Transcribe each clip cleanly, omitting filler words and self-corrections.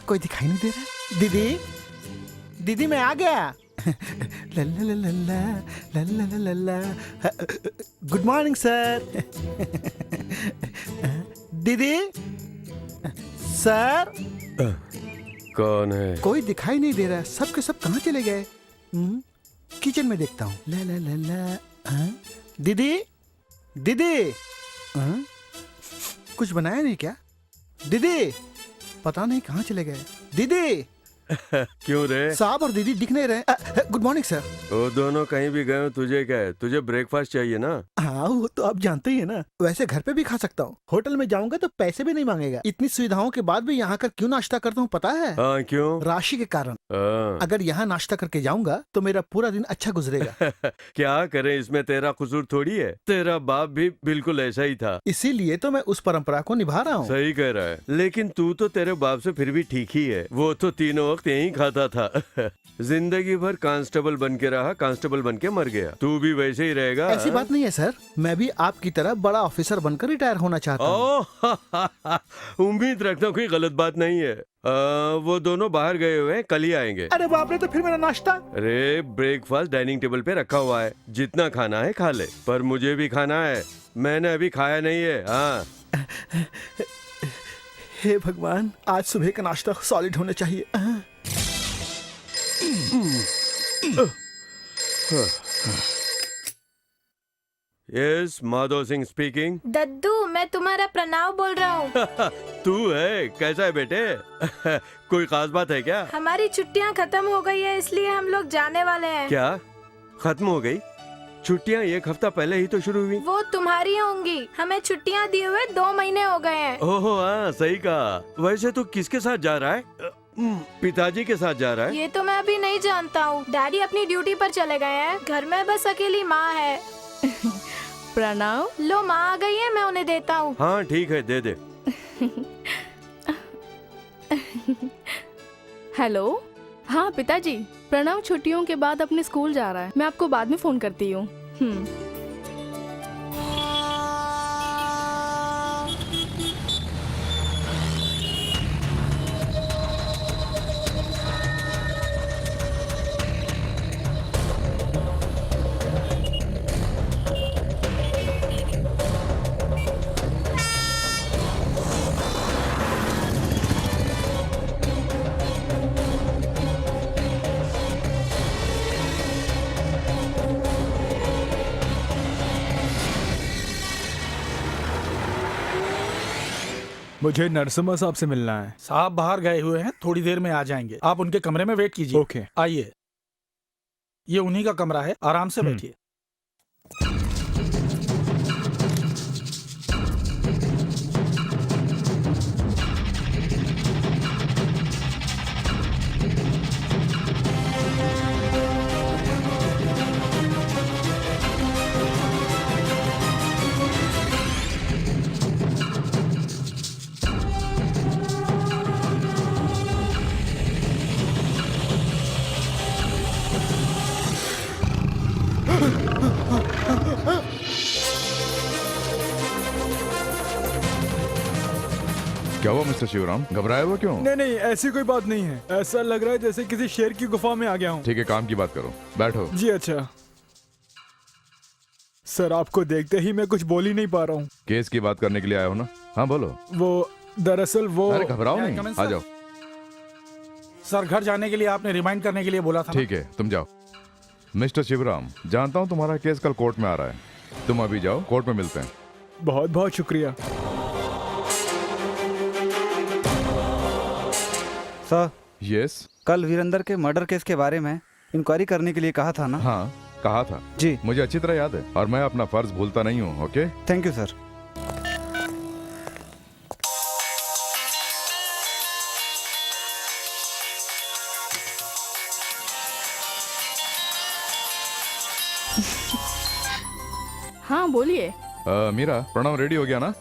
कोई दिखाई नहीं दे रहा। दीदी, दीदी मैं आ गया। Good morning sir. दीदी, सर कौन है? कोई दिखाई नहीं दे रहा। सब के सब कहाँ चले गए? किचन में देखता हूँ। ला ला ला ला। दीदी, दीदी, कुछ बनाया नहीं क्या? दीदी, पता नहीं कहाँ चले गए। दीदी। क्यों रे? साहब और दीदी दिख नहीं रहे। Good morning sir. वो दोनों कहीं भी गए हो, तुझे क्या है? तुझे ब्रेकफास्ट चाहिए ना? हाँ वो तो आप जानते ही है ना। वैसे घर पे भी खा सकता हूँ, होटल में जाऊंगा तो पैसे भी नहीं मांगेगा। इतनी सुविधाओं के बाद भी यहाँ कर क्यों नाश्ता करता हूँ पता है? हाँ क्यों? राशि के कारण। हाँ। अगर यहाँ नाश्ता करके जाऊंगा तो मेरा पूरा दिन अच्छा गुजरेगा। क्या करे, इसमें तेरा कसूर थोड़ी है। तेरा बाप भी बिल्कुल ऐसा ही था, इसीलिए तो मैं उस परंपरा को निभा रहा हूँ। सही कह रहा है। लेकिन तू तो तेरे बाप से फिर भी ठीक ही है। वो तो तीनों वक्त यही खाता था। जिंदगी भर कांस्टेबल बन के रहा, कांस्टेबल बन के मर गया। तू भी वैसे ही रहेगा। ऐसी बात नहीं है सर, मैं भी आपकी तरह बड़ा ऑफिसर बनकर रिटायर होना चाहता हूँ। उम्मीद रखना कोई गलत बात नहीं है। वो दोनों बाहर गए हुए हैं, कल ही आएंगे। अरे बाप रे, तो फिर मेरा नाश्ता? अरे ब्रेकफास्ट डाइनिंग टेबल पे रखा हुआ है, जितना खाना है खा ले। पर मुझे भी खाना है, मैंने अभी खाया नहीं है। हाँ। हे भगवान, आज सुबह का नाश्ता सॉलिड होना चाहिए। Yes, Madhav Singh speaking. दद्दू, मैं तुम्हारा प्रणव बोल रहा हूँ। तू है? कैसा है बेटे? कोई खास बात है क्या? हमारी छुट्टियाँ खत्म हो गई है, इसलिए हम लोग जाने वाले हैं। क्या खत्म हो गई? छुट्टियाँ एक हफ्ता पहले ही तो शुरू हुई। वो तुम्हारी होंगी, हमें छुट्टियाँ दिए हुए 2 महीने हो गए हैं। ओह हाँ, सही कहा। वैसे तू किसके साथ जा रहा है? पिताजी के साथ जा रहा है? ये तो मैं अभी नहीं जानता हूँ। डैडी अपनी ड्यूटी पर चले गए हैं, घर में बस अकेली माँ है। प्रणव, लो माँ आ गई है, मैं उन्हें देता हूँ। हाँ ठीक है, दे दे। हेलो। हाँ पिताजी, प्रणव छुट्टियों के बाद अपने स्कूल जा रहा है। मैं आपको बाद में फोन करती हूँ। मुझे नरसिम्हा साहब से मिलना है। साहब बाहर गए हुए हैं, थोड़ी देर में आ जाएंगे। आप उनके कमरे में वेट कीजिए। ओके। आइए, ये उन्हीं का कमरा है, आराम से बैठिए। क्या हुआ मिस्टर शिवराम, घबराए हुआ क्यों? नहीं नहीं, ऐसी कोई बात नहीं है। ऐसा लग रहा है जैसे किसी शेर की गुफा में आ गया हूँ। ठीक है, काम की बात करो, बैठो। जी अच्छा। सर, आपको देखते ही मैं कुछ बोल ही नहीं पा रहा हूँ। केस की बात करने के लिए आया हो ना? हाँ बोलो। वो दरअसल वो। अरे घबराओ नहीं, come in, आ sir? जाओ। सर, घर जाने के लिए आपने रिमाइंड करने के लिए बोला था ना? ठीक है, तुम जाओ। मिस्टर शिवराम, जानता हूँ तुम्हारा केस कल कोर्ट में आ रहा है। तुम अभी जाओ, कोर्ट में मिलते हैं। बहुत बहुत शुक्रिया सर। यस। कल वीरेंद्र के मर्डर केस के बारे में इंक्वायरी करने के लिए कहा था ना? हाँ कहा था जी। मुझे अच्छी तरह याद है और मैं अपना फर्ज भूलता नहीं हूँ। Okay, thank you sir. हाँ बोलिए। मीरा, प्रणव रेडी हो गया ना?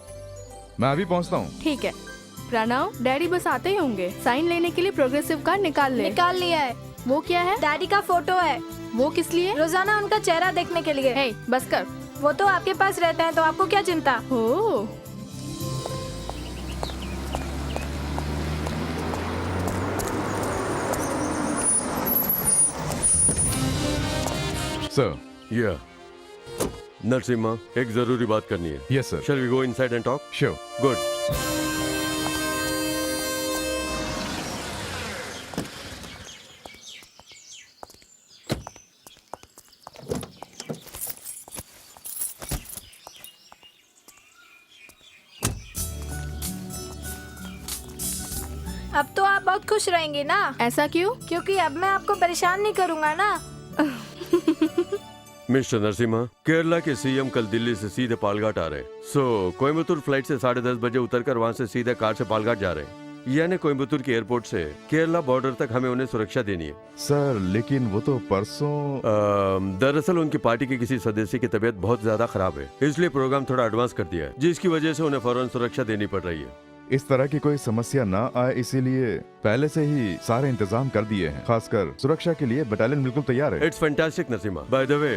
मैं अभी पहुँचता हूँ। ठीक है प्रणव, डैडी बस आते ही होंगे। साइन लेने के लिए प्रोग्रेसिव कार्ड निकाल ले। निकाल लिया है। वो क्या है? डैडी का फोटो है। वो किस लिए? रोजाना उनका चेहरा देखने के लिए। हे, बस कर। वो तो आपके पास रहते हैं, तो आपको क्या चिंता? Oh sir. या नरसिम्हा, एक जरूरी बात करनी है। Yes sir. Shall we go inside and talk? Sure. Good. अब तो आप बहुत खुश रहेंगे ना, ऐसा क्यों? क्योंकि अब मैं आपको परेशान नहीं करूँगा ना। मिस्टर नरसिम्हा, केरला के सीएम कल दिल्ली से सीधे पालघाट आ रहे हैं। सो कोयम्बतूर फ्लाइट से 10:30 बजे उतरकर वहाँ से सीधे कार से पालघाट जा रहे हैं। यानी कोयम्बतूर के एयरपोर्ट से केरला बॉर्डर तक हमें उन्हें सुरक्षा देनी है। सर लेकिन वो तो परसों। दरअसल उनकी पार्टी के किसी सदस्य की तबीयत बहुत ज्यादा खराब है, इसलिए प्रोग्राम थोड़ा एडवांस कर दिया है, जिसकी वजह से उन्हें फौरन सुरक्षा देनी पड़ रही है। इस तरह की कोई समस्या ना आए इसीलिए पहले से ही सारे इंतजाम कर दिए हैं। खासकर सुरक्षा के लिए बटालियन बिल्कुल तैयार है। It's fantastic Narasimha. By the way,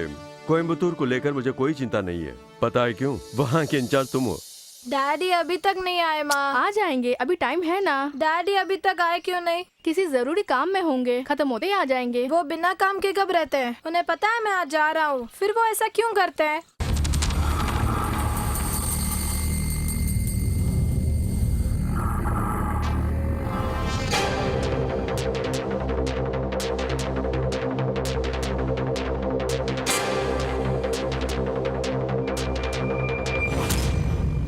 Coimbatore को लेकर मुझे कोई चिंता नहीं है। पता है क्यों? वहाँ के इंचार्ज तुम हो। डैडी अभी तक नहीं आए माँ। आ जाएंगे, अभी टाइम है ना। डैडी अभी तक आए क्यों नहीं? किसी जरूरी काम में होंगे, खत्म होते ही आ जाएंगे। वो बिना काम के कब रहते हैं? उन्हें पता है मैं आज जा रहा हूँ, फिर वो ऐसा क्यों करते हैं?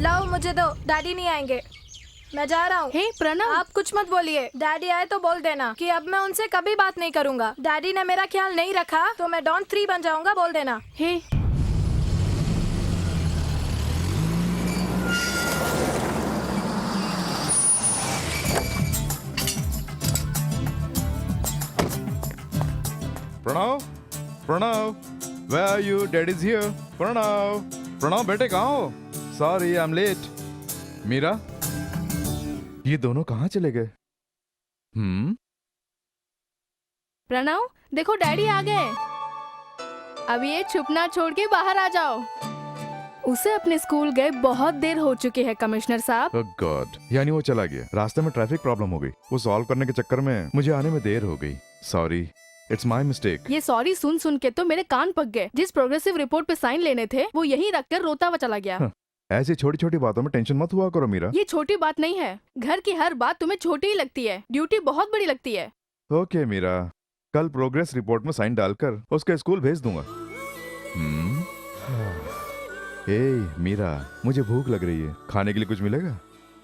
लाओ मुझे दो, डैडी नहीं आएंगे। मैं जा रहा हूँ। हे प्रणव, आप कुछ मत बोलिए। डैडी आए तो बोल देना कि अब मैं उनसे कभी बात नहीं करूँगा। डैडी ने मेरा ख्याल नहीं रखा तो मैं डॉन 3 बन जाऊंगा, बोल देना। हे Pranav, Pranav, where are you? Dad is here. Pranav, Pranav बेटे कहाँ हो? Sorry, I'm late. मीरा, ये दोनों कहाँ चले गए? प्रणव, देखो डैडी आ गए। अब ये छुपना छोड़ के बाहर आ जाओ। उसे अपने स्कूल गए बहुत देर हो चुकी है कमिश्नर साहब। Oh God, यानी वो चला गया। रास्ते में ट्रैफिक प्रॉब्लम हो गई, वो सॉल्व करने के चक्कर में मुझे आने में देर हो गई। Sorry, it's my mistake. ये सॉरी सुन सुन के तो मेरे कान पक गए। जिस प्रोग्रेसिव रिपोर्ट पे साइन लेने थे वो यहीं रखकर रोता हुआ चला गया। ऐसी छोटी छोटी बातों में टेंशन मत हुआ करो मीरा। ये छोटी बात नहीं है। घर की हर बात तुम्हें छोटी ही लगती है, ड्यूटी बहुत बड़ी लगती है। ओके मीरा, कल प्रोग्रेस रिपोर्ट में साइन डालकर उसके स्कूल भेज दूंगा। ए मीरा, मुझे भूख लग रही है, खाने के लिए कुछ मिलेगा?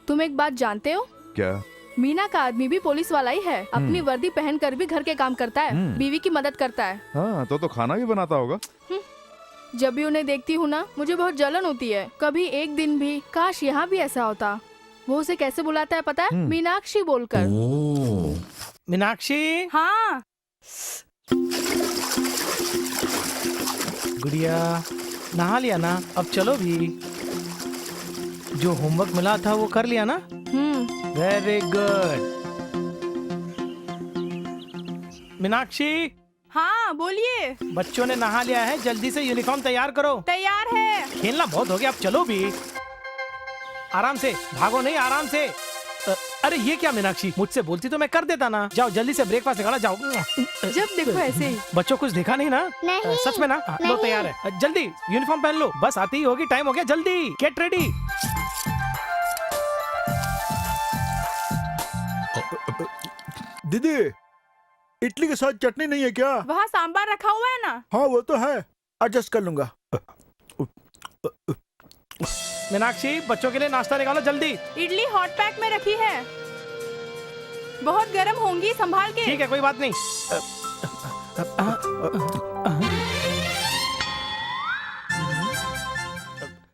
तुम एक बात जानते हो? क्या? मीना का आदमी भी पुलिस वाला ही है। अपनी वर्दी पहनकर भी घर के काम करता है, बीवी की मदद करता है। हाँ, तो खाना भी बनाता होगा। जब भी उन्हें देखती हूँ ना, मुझे बहुत जलन होती है। कभी एक दिन भी काश यहाँ भी ऐसा होता। वो उसे कैसे बुलाता है पता है? मीनाक्षी बोलकर। मीनाक्षी, हाँ गुड़िया, नहा लिया ना? अब चलो भी। जो होमवर्क मिला था वो कर लिया ना? Very good. मीनाक्षी, हाँ बोलिए। बच्चों ने नहा लिया है, जल्दी से यूनिफॉर्म तैयार करो। तैयार है। खेलना बहुत हो गया, अब चलो भी। आराम से, भागो नहीं, आराम से। अरे ये क्या मीनाक्षी, मुझसे बोलती तो मैं कर देता ना। जाओ जल्दी से ब्रेकफास्ट निकाला, जाओ। जब देखो ऐसे ही। बच्चों कुछ देखा नहीं ना? नहीं। सच में ना? लो तैयार है, जल्दी यूनिफॉर्म पहन लो, बस आती ही होगी, टाइम हो गया, जल्दी गेट रेडी। दीदी, इडली के साथ चटनी नहीं है क्या? वहाँ सांबार रखा हुआ है ना? हाँ वो तो है, एडजस्ट कर लूंगा। मीनाक्षी, बच्चों के लिए नाश्ता निकालो जल्दी। इडली हॉट पैक में रखी है, बहुत गर्म होंगी, संभाल के। ठीक है, कोई बात नहीं।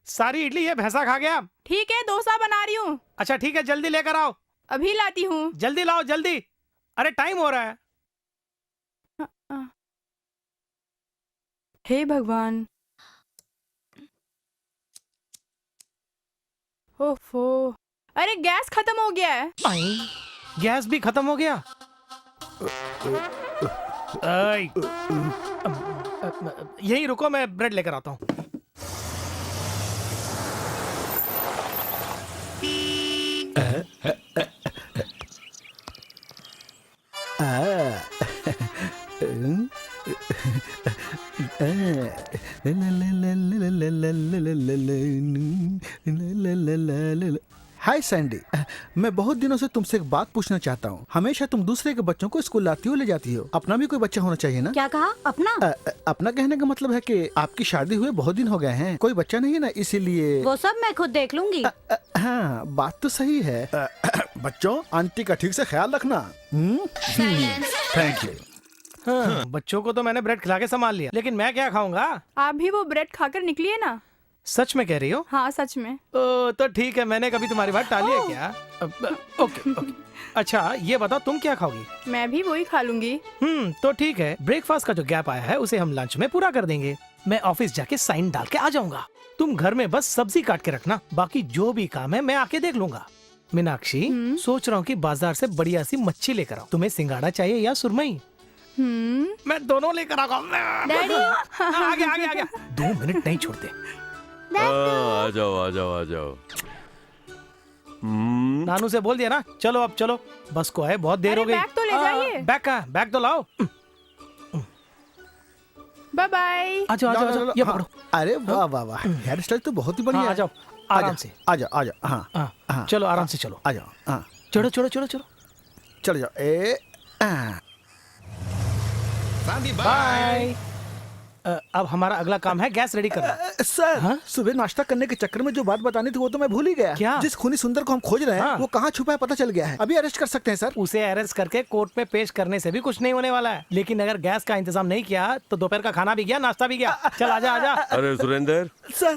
सारी इडली ये भैंसा खा गया। ठीक है, डोसा बना रही हूँ। अच्छा ठीक है, जल्दी लेकर आओ। अभी लाती हूँ। जल्दी लाओ जल्दी, अरे टाइम हो रहा है। हे भगवान, ओफो, अरे गैस खत्म हो गया है। गैस भी खत्म हो गया। यहीं रुको, मैं ब्रेड लेकर आता हूँ। सैंडी, मैं बहुत दिनों से तुमसे एक बात पूछना चाहता हूँ। हमेशा तुम दूसरे के बच्चों को स्कूल लाती हो, ले जाती हो। अपना भी कोई बच्चा होना चाहिए ना? क्या कहा? अपना? अपना कहने का मतलब है कि आपकी शादी हुए बहुत दिन हो गए हैं, कोई बच्चा नहीं है ना, इसीलिए। वो सब मैं खुद देख लूंगी। हाँ, बात तो सही है। बच्चों, आंटी का ठीक से ख्याल रखना। Thank you. हाँ, बच्चों को तो मैंने ब्रेड खिला के संभाल लिया, लेकिन मैं क्या खाऊंगा? आप भी वो ब्रेड खाकर निकलिए ना। सच में कह रही हो? हाँ सच में। तो ठीक है, मैंने कभी तुम्हारी बात टाली है क्या? Okay okay. अच्छा ये बताओ, तुम क्या खाओगी? मैं भी वही खा लूंगी। तो ठीक है, ब्रेकफास्ट का जो गैप आया है उसे हम लंच में पूरा कर देंगे। मैं ऑफिस जाके साइन डाल के आ जाऊंगा। तुम घर में बस सब्जी काट के रखना, बाकी जो भी काम है मैं आके देख लूंगा। मीनाक्षी, सोच रहा हूँ कि बाजार से बढ़िया सी मच्छी लेकर आओ। तुम्हें सिंगाड़ा चाहिए या सुरमई? मैं दोनों लेकर आऊंगा। डैडी। आगे आगे आगे, 2 मिनट नहीं छोड़ते। आ जाओ आ जाओ आ जाओ। नानू से बोल दिया ना, चलो अब चलो, बस को है, बहुत देर हो गई। बैग तो ले जाइए। बैग कहाँ? बैग तो लाओ। Bye bye. आ जाओ आ जाओ आ जाओ, ये पकड़ो। अरे वाह वाह वाह, हेयर स्टाइल तो बहुत ही बढ़िया हाँ, आ है। जाओ आराम से। आ जाओ आ जाओ। हाँ हाँ, चलो आराम से चलो। आ जाओ। हाँ, चलो चलो चलो चलो। चलो जाओ। बाय। अब हमारा अगला काम है गैस रेडी करना। सर, सुबह नाश्ता करने के चक्कर में जो बात बतानी थी वो तो मैं भूल ही गया। क्या? जिस खूनी सुंदर को हम खोज रहे हैं हाँ। वो कहाँ छुपा है पता चल गया है। अभी अरेस्ट कर सकते हैं सर। उसे अरेस्ट करके कोर्ट में पेश करने से भी कुछ नहीं होने वाला है, लेकिन अगर गैस का इंतजाम नहीं किया तो दोपहर का खाना भी गया, नाश्ता भी गया। चल आजा आजा। अरे सुरेंद्र, सर,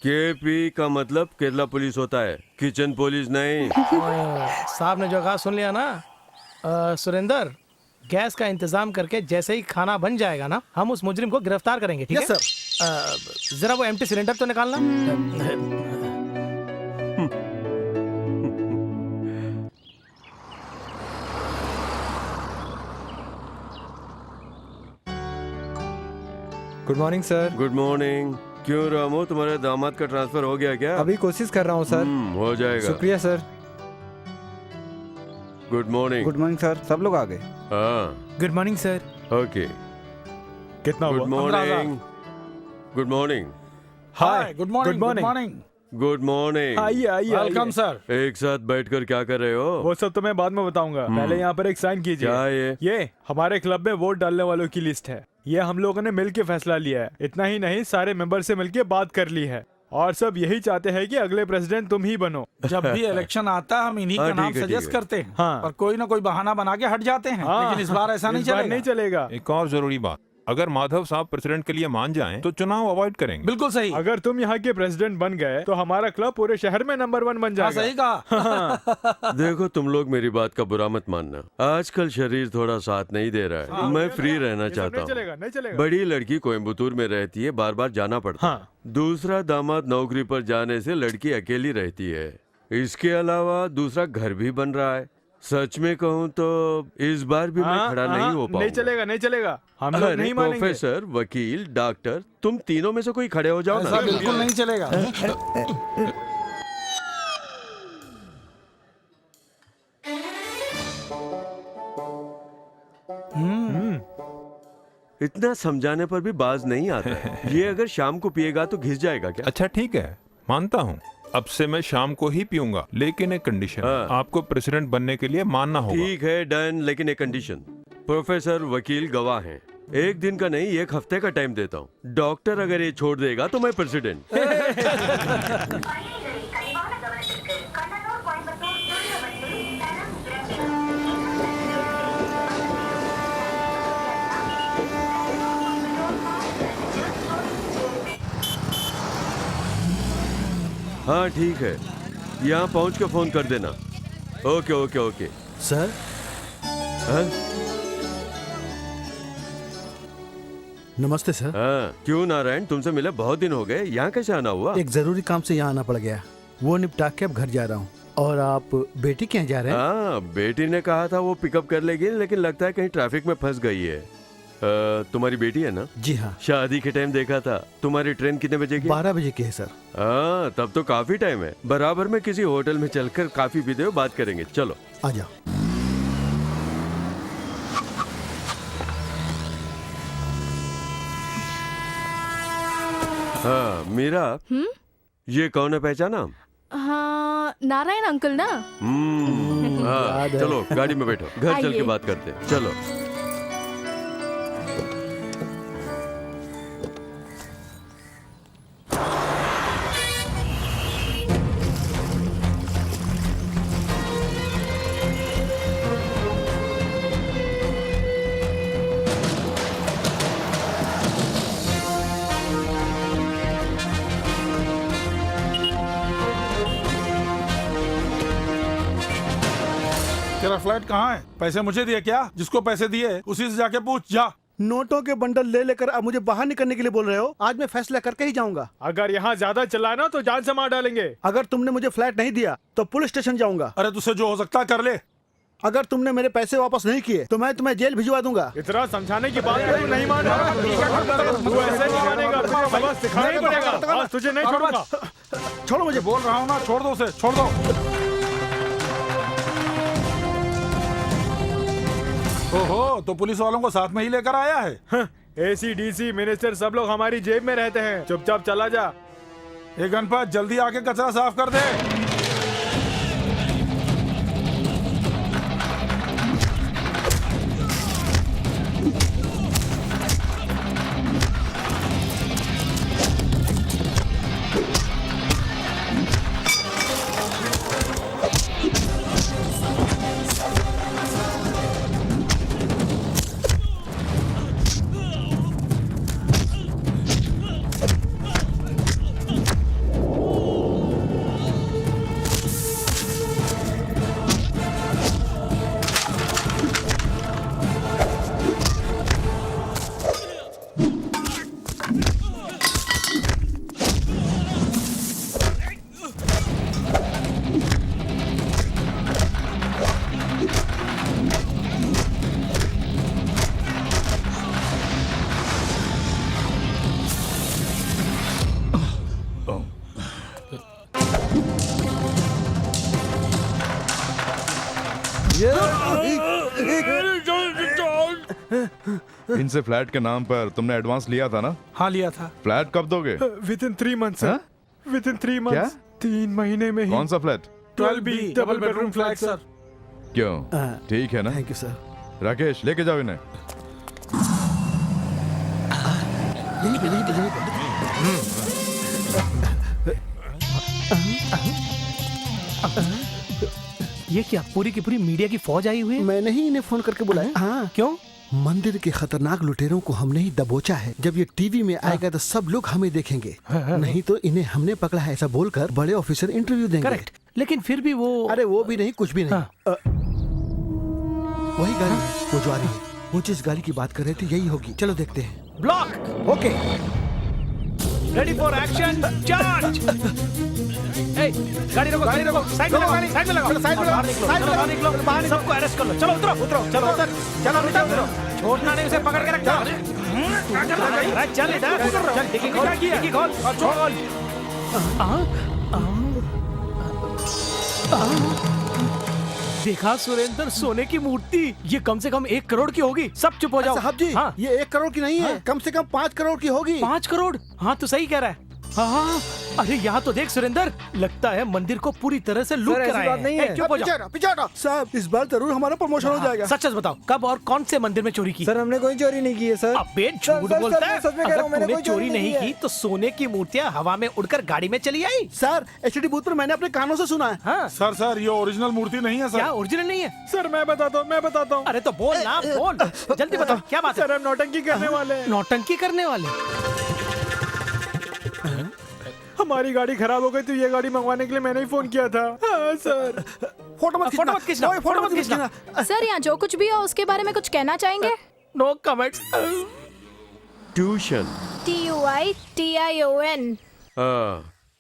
केपी का मतलब केरला पुलिस होता है, किचन पुलिस नहीं। साहब ने जो कहा सुन लिया ना। सुरेंद्र, गैस का इंतजाम करके जैसे ही खाना बन जाएगा ना, हम उस मुजरिम को गिरफ्तार करेंगे, ठीक है? Yes sir. जरा वो एम्प्टी सिलेंडर तो निकालना। Good morning sir. Good morning. क्यों रामो, तुम्हारे दामाद का ट्रांसफर हो गया क्या? अभी कोशिश कर रहा हूँ सर। हो जाएगा। शुक्रिया sir. Good morning. Good morning sir, सब लोग आ गए। हाँ, गुड मॉर्निंग सर। ओके। कितना good morning. Good morning. Hi, good morning. Good morning. Good morning. आइए आइए। Welcome sir. एक साथ बैठकर क्या कर रहे हो? वो सब तो मैं बाद में बताऊंगा, पहले यहाँ पर एक साइन कीजिए। क्या है ये हमारे क्लब में वोट डालने वालों की लिस्ट है। ये हम लोगों ने मिलकर फैसला लिया है। इतना ही नहीं, सारे मेंबर से मिलकर बात कर ली है और सब यही चाहते हैं कि अगले प्रेसिडेंट तुम ही बनो। जब भी इलेक्शन आता है हम इन्हीं हाँ, का नाम ठीक है, सजेस्ट ठीक है। करते हैं। हाँ। और कोई ना कोई बहाना बना के हट जाते हैं। हाँ, लेकिन इस बार ऐसा नहीं इस बार चलेगा। नहीं चलेगा। एक और जरूरी बात, अगर माधव साहब प्रेसिडेंट के लिए मान जाएं तो चुनाव अवॉइड करेंगे। बिल्कुल सही। अगर तुम यहाँ के प्रेसिडेंट बन गए तो हमारा क्लब पूरे शहर में नंबर 1 बन हाँ, जाएगा। सही कहा। देखो, तुम लोग मेरी बात का बुरा मत मानना, आजकल शरीर थोड़ा साथ नहीं दे रहा है। मैं फ्री रहना ये सब चाहता नहीं हूँ। चलेगा, नहीं चलेगा। बड़ी लड़की कोयम्बतूर में रहती है, बार बार जाना पड़ता है। हाँ। दूसरा दामाद नौकरी पर जाने से लड़की अकेली रहती है। इसके अलावा दूसरा घर भी बन रहा है। सच में कहूँ तो इस बार भी मैं खड़ा नहीं हो पाऊंगा। नहीं चलेगा, नहीं चलेगा। हम लोग अरे नहीं मानेंगे। प्रोफेसर, वकील, डॉक्टर, तुम तीनों में से कोई खड़े हो जाओ ऐसा ना। बिल्कुल नहीं चलेगा। इतना समझाने पर भी बाज नहीं आता है। ये अगर शाम को पिएगा तो घिस जाएगा क्या? अच्छा ठीक है, मानता हूँ, अब से मैं शाम को ही पीऊंगा, लेकिन एक कंडीशन, हाँ। आपको प्रेसिडेंट बनने के लिए मानना होगा। ठीक है, डन, लेकिन एक कंडीशन। प्रोफेसर, वकील गवाह हैं। एक दिन का नहीं, 1 हफ्ते का टाइम देता हूँ। डॉक्टर अगर ये छोड़ देगा तो मैं प्रेसिडेंट। हाँ ठीक है, यहाँ पहुँच के फोन कर देना। Okay okay okay. सर, हाँ नमस्ते सर। हाँ, क्यों नारायण, तुमसे मिले बहुत दिन हो गए, यहाँ कैसे आना हुआ? एक जरूरी काम से यहाँ आना पड़ गया, वो निपटा के अब घर जा रहा हूँ। और आप बेटी क्या जा रहे हैं? हाँ, बेटी ने कहा था वो पिकअप कर लेगी, लेकिन लगता है कहीं ट्रैफिक में फंस गई है। तुम्हारी बेटी है ना? जी हाँ। शादी के टाइम देखा था। तुम्हारी ट्रेन कितने बजे की? 12 बजे की है सर। हाँ, तब तो काफी टाइम है। बराबर में किसी होटल में चलकर काफी पीते हुए बात करेंगे। चलो आ जाओ। हाँ मीरा, ये कौन है, पहचाना? हाँ नारायण अंकल ना? हाँ, चलो गाड़ी में बैठो, घर चल के आइए। बात करते हैं, चलो। तेरा फ्लैट कहाँ है? पैसे मुझे दिए क्या? जिसको पैसे दिए उसी से जाके पूछ जा। नोटों के बंडल ले लेकर अब मुझे बाहर निकलने के लिए बोल रहे हो? आज मैं फैसला करके ही जाऊंगा। अगर यहाँ ज्यादा चिल्लाए ना तो जान से मार डालेंगे। अगर तुमने मुझे फ्लैट नहीं दिया तो पुलिस स्टेशन जाऊंगा। अरे तुझसे जो हो सकता है कर ले। अगर तुमने मेरे पैसे वापस नहीं किए तो मैं तुम्हें जेल भिजवा दूंगा। इतना समझाने की बात है, तू नहीं मान रहा। तू ऐसे नहीं मानेगा, तुझे सबक सिखाना ही पड़ेगा। आज तुझे नहीं छोड़ूंगा। छोड़ो मुझे। बोल रहा हूँ ना, छोड़ दो उसे, छोड़ दो। ओहो, तो पुलिस वालों को साथ में ही लेकर आया है। एसी डीसी मिनिस्टर सब लोग हमारी जेब में रहते हैं। चुपचाप चला जा। ये गणपत जल्दी आके कचरा साफ कर दे। इनसे फ्लैट के नाम पर तुमने एडवांस लिया था ना? हाँ लिया था। फ्लैट कब दोगे? With in 3 months. With in 3 क्या? मंथ्स। 3 महीने में ही। कौन सा flat? 12B double bedroom flat sir. क्यों? ठीक है ना? Thank you sir. राकेश लेके जाओ इन्हें। ये क्या पूरी की पूरी मीडिया की फौज आई हुई है? मैंने ही इन्हें फोन करके बुलाया। हाँ। क्यों? मंदिर के खतरनाक लुटेरों को हमने ही दबोचा है। जब ये टीवी में आएगा तो सब लोग हमें देखेंगे। नहीं तो इन्हें हमने पकड़ा है ऐसा बोलकर बड़े ऑफिसर इंटरव्यू देंगे। करेक्ट। लेकिन फिर भी वो अरे वो भी नहीं, कुछ भी नहीं। वही गाड़ी वो जो आ रही है, वो जिस गाड़ी की बात कर रहे थे यही होगी। चलो देखते हैं। Block. Okay. Ready for action, charge. गाड़ी रोको, गाड़ी रोको, साइड में लगाओ, साइड में लगाओ, साइड में लगाओ, बाहर निकलो, बाहर निकलो, सबको अरेस्ट कर लो। चलो उतरो, उतरो, चलो सर, चलो उतरो, छोड़ना नहीं, उसे पकड़ के रखना। चल इधर, चल डिक्की खोल, खोल। देखा सुरेंद्र, सोने की मूर्ति, ये कम से कम 1 करोड़ की होगी। सब चुप हो जाओ। साहब जी, हाँ। ये 1 करोड़ की नहीं है, कम से कम 5 करोड़ की होगी। 5 करोड़? हाँ तो सही कह रहा है। हाँ, अरे यहाँ तो देख सुरेंद्र, लगता है मंदिर को पूरी तरह से लूट कर आए हैं। चुप हो जाओ। पीछे हटो। साहब इस बार जरूर हमारा प्रमोशन हो जाएगा। सच सच बताओ, कब और कौन से मंदिर में चोरी की? सर हमने कोई चोरी नहीं की है सर। अबे झूठ बोलता है। सच में कह रहा हूँ, अगर मैंने तूने कोई चोरी नहीं की तो सोने की मूर्तियाँ हवा में उड़कर गाड़ी में चली आई। सर एचडी बूथ पर मैंने अपने कानों से सुना है। हाँ सर ये ओरिजिनल मूर्ति नहीं है क्या सर। ओरिजिनल नहीं है? सर मैं बताता हूँ। अरे तो बोल ना, बोल जल्दी बताओ क्या बात है। सर हम नौटंकी करने वाले हैं। नौटंकी करने वाले? हमारी गाड़ी खराब हो गई तो ये गाड़ी मंगवाने के लिए मैंने ही फोन किया था। हाँ सर। फोटो मत खींचना। फोटो मत खींचना। सर यहाँ जो कुछ भी हो उसके बारे में कुछ कहना चाहेंगे? No comments. Tuition. TUITION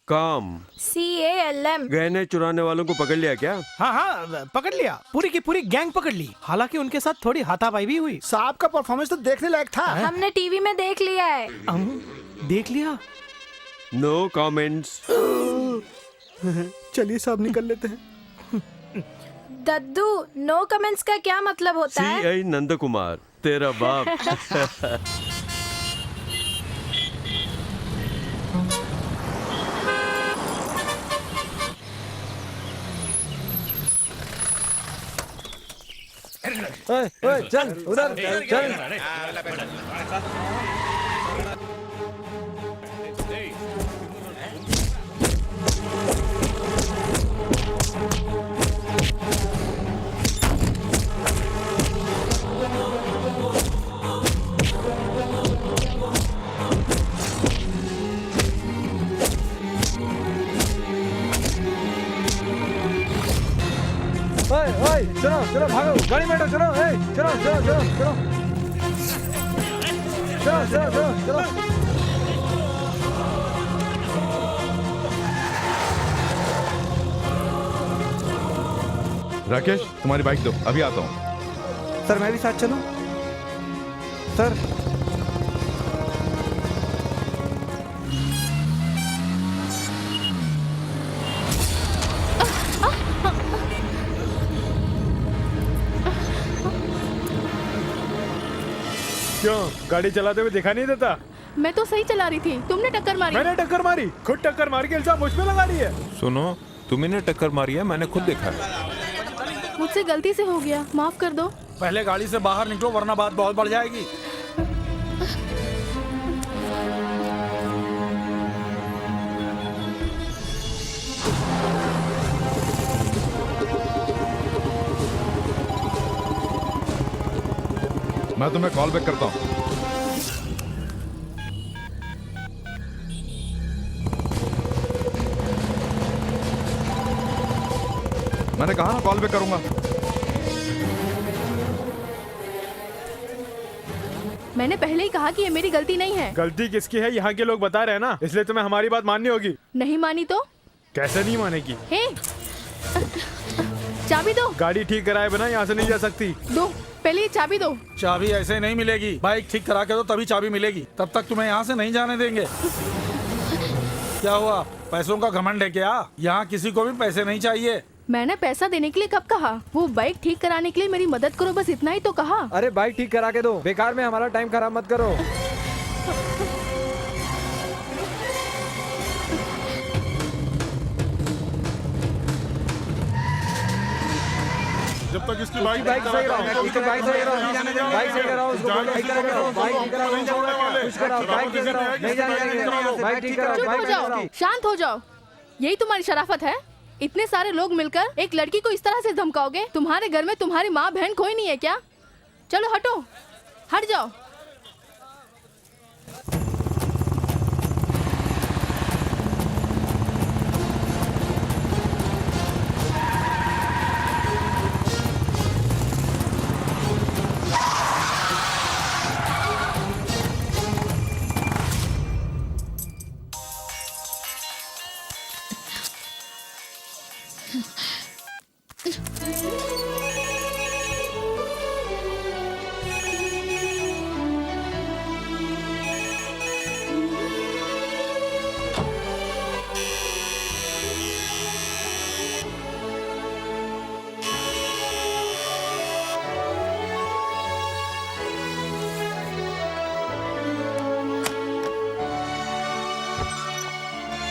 calm. CALM। गहने चुराने वालों को पकड़ लिया क्या? हाँ पकड़ लिया, पूरी की पूरी गैंग पकड़ ली। हालांकि उनके साथ थोड़ी हाथापाई भी हुई। साहब का परफॉर्मेंस तो देखने लायक था। हमने टीवी में देख लिया है। देख लिया? No comments. चलिए साहब निकल लेते हैं। दद्दू, नो कमेंट्स का क्या मतलब होता है? CI नंद कुमार, तेरा बाप। चल उधर चल। चलो चलो भागो, गाड़ी में बैठो, चलो चलो चलो चलो चलो चलो चलो चलो चलो। राकेश तुम्हारी बाइक दो, अभी आता हूँ। सर मैं भी साथ चलूं? सर क्यों गाड़ी चलाते हुए दिखा नहीं देता? मैं तो सही चला रही थी, तुमने टक्कर मारी। मैंने टक्कर मारी? खुद टक्कर मार के इल्जाम मुझ पे लगा रही है। सुनो, तुम्ही ने टक्कर मारी है, मैंने खुद देखा है। मुझसे गलती से हो गया, माफ कर दो। पहले गाड़ी से बाहर निकलो वरना बात बहुत बढ़ जाएगी। मैं तुम्हें कॉल बैक करता हूँ। मैंने कहा ना कॉल बैक करूंगा। मैंने पहले ही कहा कि ये मेरी गलती नहीं है। गलती किसकी है यहाँ के लोग बता रहे हैं ना, इसलिए तुम्हें हमारी बात माननी होगी। नहीं मानी तो? कैसे नहीं मानेगी? हे, चाबी दो। गाड़ी ठीक कराए बिना यहाँ से नहीं जा सकती। दो, पहले ये चाबी दो। चाबी ऐसे नहीं मिलेगी, बाइक ठीक करा के दो तभी चाबी मिलेगी, तब तक तुम्हें यहाँ से नहीं जाने देंगे। क्या हुआ, पैसों का घमंड है क्या? यहाँ किसी को भी पैसे नहीं चाहिए। मैंने पैसा देने के लिए कब कहा? वो बाइक ठीक कराने के लिए मेरी मदद करो, बस इतना ही तो कहा। अरे बाइक ठीक करा के दो, बेकार में हमारा टाइम खराब मत करो। जब तक इसकी बाइक सही रहो, उसकी बाइक सही रहो, बाइक सही कराओ, उसको बाइक कराओ, बाइक ठीक कराओ, कुछ कराओ, बाइक ठीक कराओ, नहीं जाने, बाइक ठीक कराओ, चुप हो बाइक जाओ, कराओ। शांत हो जाओ। यही तुम्हारी शराफत है? इतने सारे लोग मिलकर एक लड़की को इस तरह से धमकाओगे? तुम्हारे घर में तुम्हारी माँ बहन कोई नहीं है क्या? चलो हटो, हट जाओ।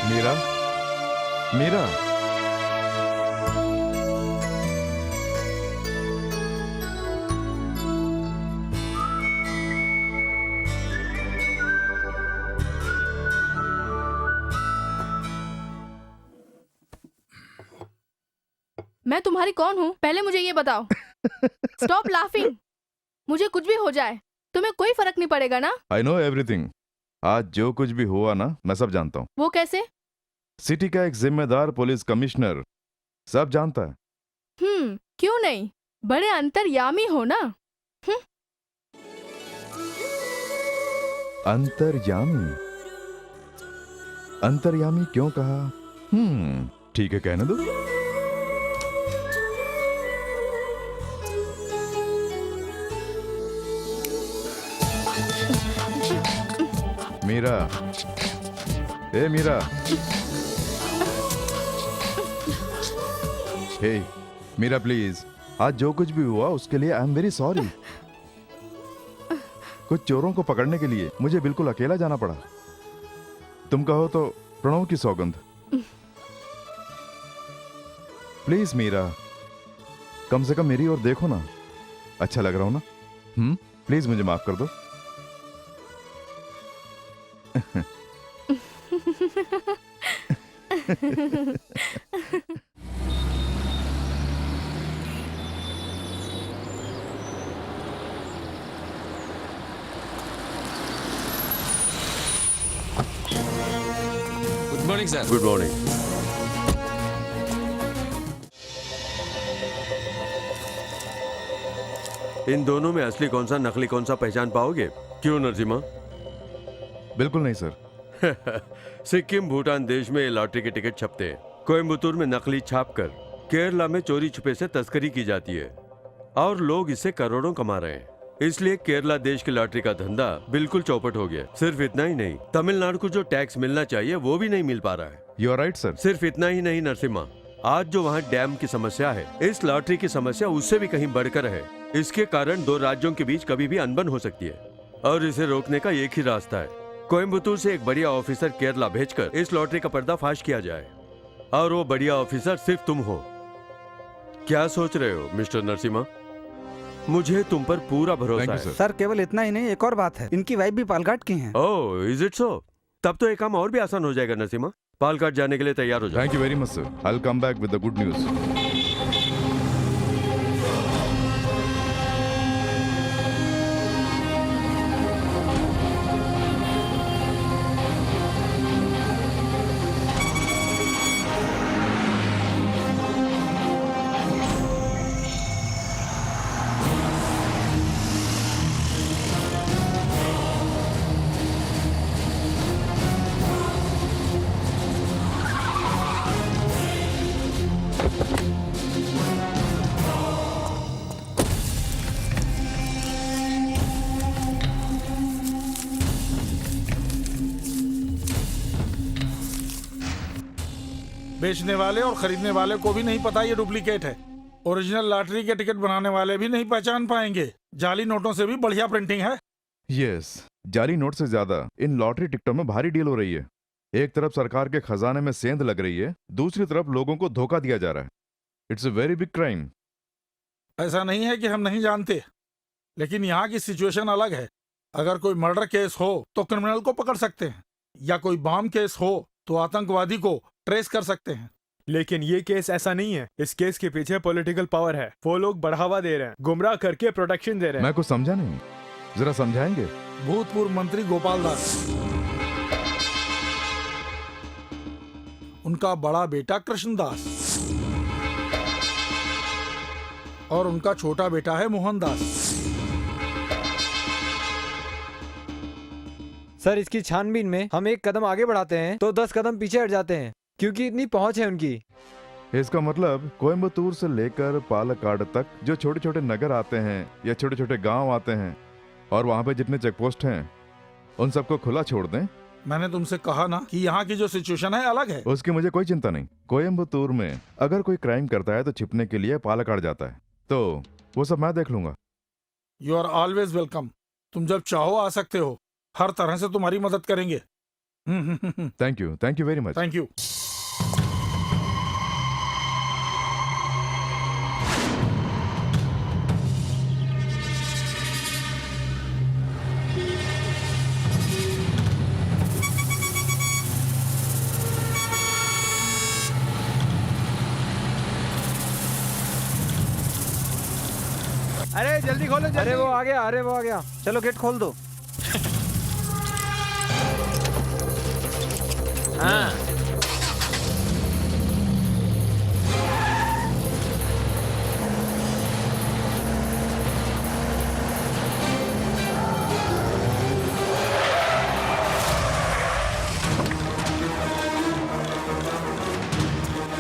मीरा, मीरा, मैं तुम्हारी कौन हूँ पहले मुझे ये बताओ। Stop laughing. मुझे कुछ भी हो जाए तुम्हें कोई फर्क नहीं पड़ेगा ना? I know everything. आज जो कुछ भी हुआ ना, मैं सब जानता हूँ। वो कैसे? सिटी का एक जिम्मेदार पुलिस कमिश्नर सब जानता है। क्यों नहीं, बड़े अंतर्यामी हो ना। अंतर्यामी? अंतर्यामी क्यों कहा? ठीक है, कहने दो। मीरा, ए मीरा, हे मीरा प्लीज, आज जो कुछ भी हुआ उसके लिए आई एम वेरी सॉरी। कुछ चोरों को पकड़ने के लिए मुझे बिल्कुल अकेला जाना पड़ा। तुम कहो तो प्रणव की सौगंध। प्लीज मीरा, कम से कम मेरी ओर देखो ना। अच्छा लग रहा हूँ ना? प्लीज मुझे माफ कर दो। Good morning sir. Good morning. इन दोनों में असली कौन सा नकली कौन सा पहचान पाओगे? क्यों नरसिम्हा? बिल्कुल नहीं सर। सिक्किम भूटान देश में लॉटरी के टिकट छपते हैं। कोयम्बतूर में नकली छापकर केरला में चोरी छुपे से तस्करी की जाती है और लोग इससे करोड़ों कमा रहे हैं। इसलिए केरला देश की लॉटरी का धंधा बिल्कुल चौपट हो गया। सिर्फ इतना ही नहीं, तमिलनाडु को जो टैक्स मिलना चाहिए वो भी नहीं मिल पा रहा है। You are right sir. सिर्फ इतना ही नहीं नरसिम्हा, आज जो वहाँ डैम की समस्या है, इस लॉटरी की समस्या उससे भी कहीं बढ़कर है। इसके कारण दो राज्यों के बीच कभी भी अनबन हो सकती है और इसे रोकने का एक ही रास्ता है। कोयम्बतूर से एक बढ़िया ऑफिसर केरला भेजकर इस लॉटरी का पर्दाफाश किया जाए और वो बढ़िया ऑफिसर सिर्फ तुम हो। क्या सोच रहे हो मिस्टर नरसिम्हा? मुझे तुम पर पूरा भरोसा है। सर केवल इतना ही नहीं, एक और बात है, इनकी वाइफ भी पालघाट की हैं। ओह, इज इट सो? तब तो एक काम और भी आसान हो जाएगा नरसिम्हा। पालघाट जाने के लिए तैयार हो जाओ। Thank you very much sir. I will come back with the good news. बेचने वाले और खरीदने वाले को भी नहीं पता ये डुप्लीकेट है। ओरिजिनल लॉटरी के टिकट बनाने वाले भी नहीं पहचान पाएंगे। जाली नोटों से भी बढ़िया प्रिंटिंग है। यस, जाली नोट से ज्यादा इन लॉटरी टिकटों में भारी डील हो रही है। एक तरफ सरकार के खजाने में सेंध लग रही है, दूसरी तरफ लोगों को धोखा दिया जा रहा है। It's a very big crime. ऐसा नहीं है कि हम नहीं जानते, लेकिन यहाँ की सिचुएशन अलग है। अगर कोई मर्डर केस हो तो क्रिमिनल को पकड़ सकते हैं, या कोई बम केस हो तो आतंकवादी को ट्रेस कर सकते हैं। लेकिन ये केस ऐसा नहीं है। इस केस के पीछे पॉलिटिकल पावर है। वो लोग बढ़ावा दे रहे हैं, गुमराह करके प्रोटेक्शन दे रहे हैं। मैं कुछ समझा नहीं, जरा समझाएंगे? भूतपूर्व मंत्री गोपाल दास, उनका बड़ा बेटा कृष्ण दास और उनका छोटा बेटा है मोहन दास। सर इसकी छानबीन में हम एक कदम आगे बढ़ाते हैं तो 10 कदम पीछे हट जाते हैं, क्योंकि इतनी पहुंच है उनकी। इसका मतलब कोयम्बतूर से लेकर पालक्काड तक जो छोटे छोटे नगर आते हैं या छोटे छोटे गांव आते हैं और वहां पे जितने चेक पोस्ट हैं उन सबको खुला छोड़ दें। मैंने तुमसे कहा ना कि यहाँ की जो सिचुएशन है अलग है। उसकी मुझे कोई चिंता नहीं। कोयम्बतूर में अगर कोई क्राइम करता है तो छिपने के लिए पालक्काड जाता है, तो वो सब मैं देख लूंगा। You are always welcome. तुम जब चाहो आ सकते हो, हर तरह से तुम्हारी मदद करेंगे। Thank you very much. Thank you. अरे जल्दी खोलो जल्दी। अरे वो आ गया, चलो गेट खोल दो। हाँ।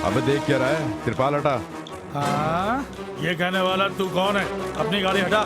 अबे देख क्या रहा है? त्रिपाल हटा। हाँ, ये कहने वाला तू कौन है? अपनी गाड़ी हटा।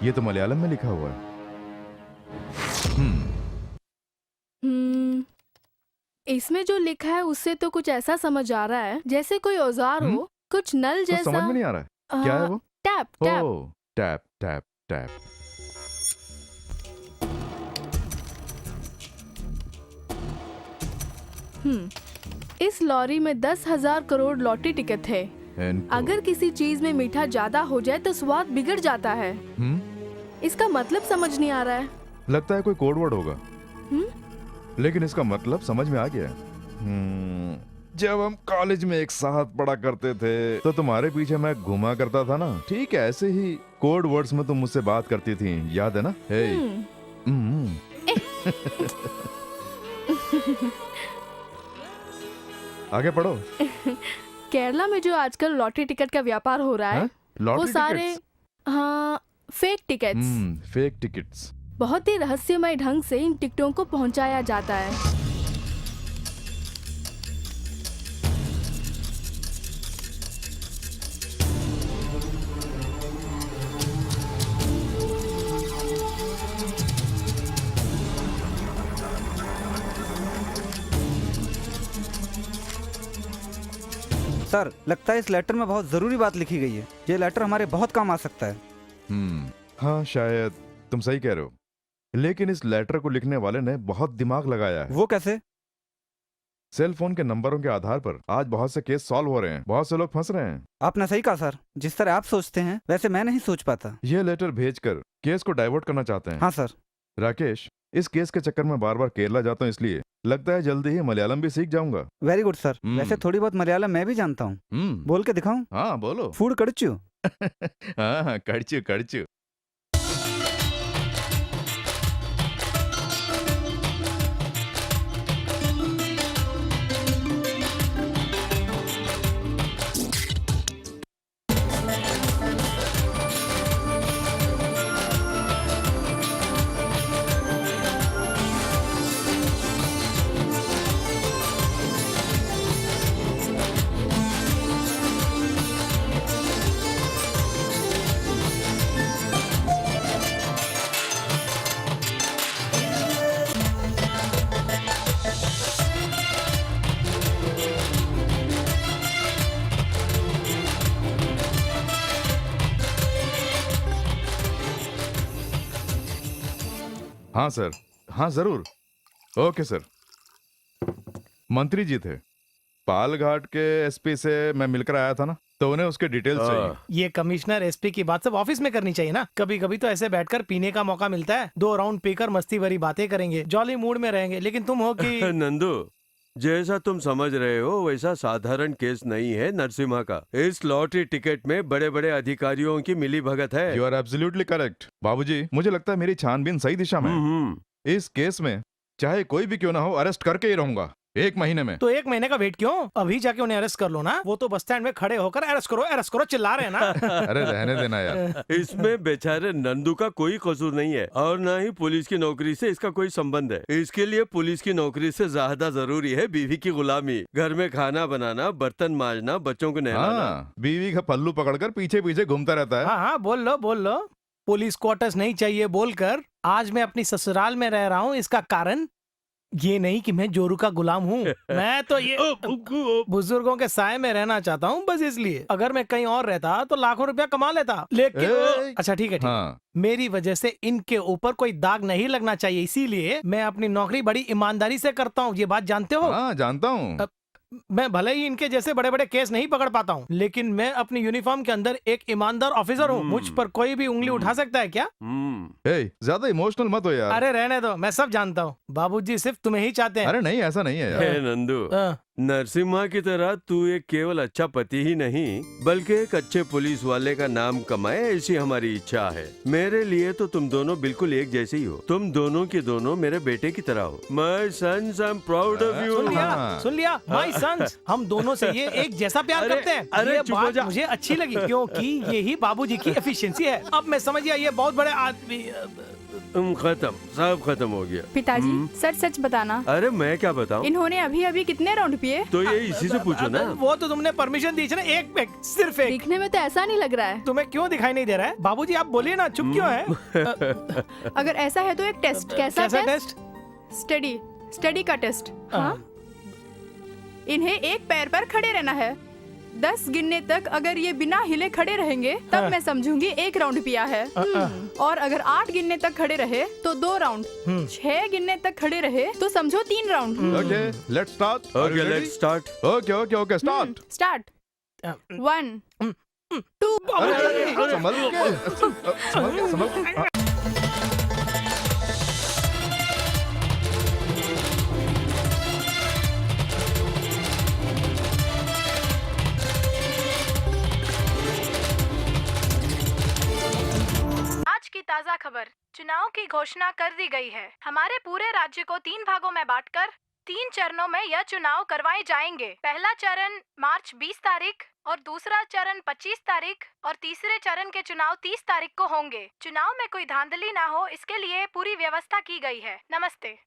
ये तो मलयालम में लिखा हुआ है। इसमें जो लिखा है उससे तो कुछ ऐसा समझ आ रहा है जैसे कोई औजार हो, कुछ नल कुछ जैसा। समझ में नहीं आ रहा है। क्या है वो? Tap tap. Oh, tap tap tap. इस लॉरी में 10,000 करोड़ लॉटरी टिकट है। अगर किसी चीज में मीठा ज्यादा हो जाए तो स्वाद बिगड़ जाता है। इसका मतलब समझ नहीं आ रहा है। लगता है कोई कोड वर्ड होगा। लेकिन इसका मतलब समझ में आ गया। जब हम कॉलेज में एक साथ पढ़ा करते थे तो तुम्हारे पीछे मैं घुमा करता था ना, ठीक है ऐसे ही कोड वर्ड्स में तुम मुझसे बात करती थी, याद है ना? आगे पढ़ो। केरला में जो आजकल लॉटरी टिकट का व्यापार हो रहा है, वो सारे फेक टिकट्स। Fake tickets. बहुत ही रहस्यमय ढंग से इन टिकटों को पहुंचाया जाता है। सर, लगता है इस लेटर में बहुत जरूरी बात लिखी गई है। ये लेटर हमारे बहुत काम आ सकता है। हाँ शायद तुम सही कह रहे हो, लेकिन इस लेटर को लिखने वाले ने बहुत दिमाग लगाया है। वो कैसे? सेल फोन के नंबरों के आधार पर आज बहुत से केस सॉल्व हो रहे हैं, बहुत से लोग फंस रहे हैं। आपने सही कहा सर, जिस तरह आप सोचते हैं वैसे मैं नहीं सोच पाता। ये लेटर भेजकर केस को डाइवर्ट करना चाहते हैं। हाँ सर। राकेश, इस केस के चक्कर में बार बार केरला जाता हूँ, इसलिए लगता है जल्दी ही मलयालम भी सीख जाऊंगा। Very good sir. वैसे थोड़ी बहुत मलयालम मैं भी जानता हूँ। बोल के दिखाऊं? हाँ बोलो। फूड कड़चू। हाँ कड़चू कड़चू। हाँ सर, हाँ जरूर। Okay sir. मंत्री जी थे, पालघाट के एसपी से मैं मिलकर आया था ना, तो उन्हें उसके डिटेल्स चाहिए। ये कमिश्नर एसपी की बात सब ऑफिस में करनी चाहिए ना। कभी कभी तो ऐसे बैठकर पीने का मौका मिलता है, 2 राउंड पीकर मस्ती भरी बातें करेंगे, जॉली मूड में रहेंगे। लेकिन तुम हो कि नंदू, जैसा तुम समझ रहे हो वैसा साधारण केस नहीं है नरसिम्हा का। इस लॉटरी टिकट में बड़े बड़े अधिकारियों की मिली भगत है। यू आर एब्सोल्युटली करेक्ट बाबूजी। मुझे लगता है मेरी छानबीन सही दिशा में है। इस केस में चाहे कोई भी क्यों ना हो, अरेस्ट करके ही रहूंगा। 1 महीने में। तो 1 महीने का वेट क्यों? अभी जाके उन्हें अरेस्ट कर लो ना। वो तो बस स्टैंड में खड़े होकर अरेस्ट करो चिल्ला रहे हैं ना। अरे रहने देना यार। इसमें बेचारे नंदू का कोई कसूर नहीं है और न ही पुलिस की नौकरी से इसका कोई संबंध है। इसके लिए पुलिस की नौकरी से ज्यादा जरूरी है बीवी की गुलामी, घर में खाना बनाना, बर्तन मांजना, बच्चों को नहलाना। हाँ, बीवी का पल्लू पकड़कर पीछे पीछे घूमता रहता है। हाँ बोल लो। पुलिस क्वार्टर्स नहीं चाहिए बोलकर आज मैं अपनी ससुराल में रह रहा हूँ। इसका कारण ये नहीं कि मैं जोरू का गुलाम हूँ। मैं तो ये बुजुर्गों के साए में रहना चाहता हूँ, बस इसलिए। अगर मैं कहीं और रहता तो लाखों रुपया कमा लेता, लेकिन अच्छा ठीक है। हाँ। मेरी वजह से इनके ऊपर कोई दाग नहीं लगना चाहिए, इसीलिए मैं अपनी नौकरी बड़ी ईमानदारी से करता हूँ। ये बात जानते हो? हाँ जानता हूँ। मैं भले ही इनके जैसे बड़े बड़े केस नहीं पकड़ पाता हूँ, लेकिन मैं अपनी यूनिफॉर्म के अंदर एक ईमानदार ऑफिसर हूँ। मुझ पर कोई भी उंगली उठा सकता है क्या? ज्यादा इमोशनल मत हो यार। अरे रहने दो, मैं सब जानता हूँ। बाबूजी सिर्फ तुम्हें ही चाहते हैं। अरे नहीं, ऐसा नहीं है यार। हे नंदू, नरसिम्हा की तरह तू एक केवल अच्छा पति ही नहीं बल्कि एक अच्छे पुलिस वाले का नाम कमाए, ऐसी हमारी इच्छा है। मेरे लिए तो तुम दोनों बिल्कुल एक जैसे ही हो। तुम दोनों के दोनों मेरे बेटे की तरह हो। My sons, I am proud of you. सुन लिया माय सन्स, हम दोनों से ये एक जैसा प्यार करते हैं। अरे ये चुप हो बात जा। मुझे अच्छी लगी क्योंकि यही बाबूजी की एफिशिएंसी है। अब मैं समझ गया ये बहुत बड़े आदमी। खत्म, सब खत्म हो गया। पिताजी सच सच बताना, अरे मैं क्या बताऊं? इन्होंने अभी अभी कितने राउंड पिए? तो ये इसी से पूछो ना। वो तो तुमने परमिशन दी थी ना, एक पैक, सिर्फ एक। दिखने में तो ऐसा नहीं लग रहा है। तुम्हें क्यों दिखाई नहीं दे रहा है? बाबूजी आप बोलिए ना, चुप क्यों है? अगर ऐसा है तो एक टेस्ट। कैसा टेस्ट? स्टडी का टेस्ट। हाँ? इन्हें एक पैर पर खड़े रहना है। 10 गिनने तक अगर ये बिना हिले खड़े रहेंगे तब मैं समझूंगी 1 राउंड पिया है। और अगर 8 गिनने तक खड़े रहे तो 2 राउंड। 6 गिनने तक खड़े रहे तो समझो 3 round. Okay let's start. Okay start. Start. 1 2 संभल। आज की ताज़ा खबर, चुनाव की घोषणा कर दी गई है। हमारे पूरे राज्य को 3 भागों में बांटकर 3 चरणों में यह चुनाव करवाए जाएंगे। पहला चरण मार्च 20 तारीख और दूसरा चरण 25 तारीख और तीसरे चरण के चुनाव 30 तारीख को होंगे। चुनाव में कोई धांधली ना हो, इसके लिए पूरी व्यवस्था की गई है। नमस्ते।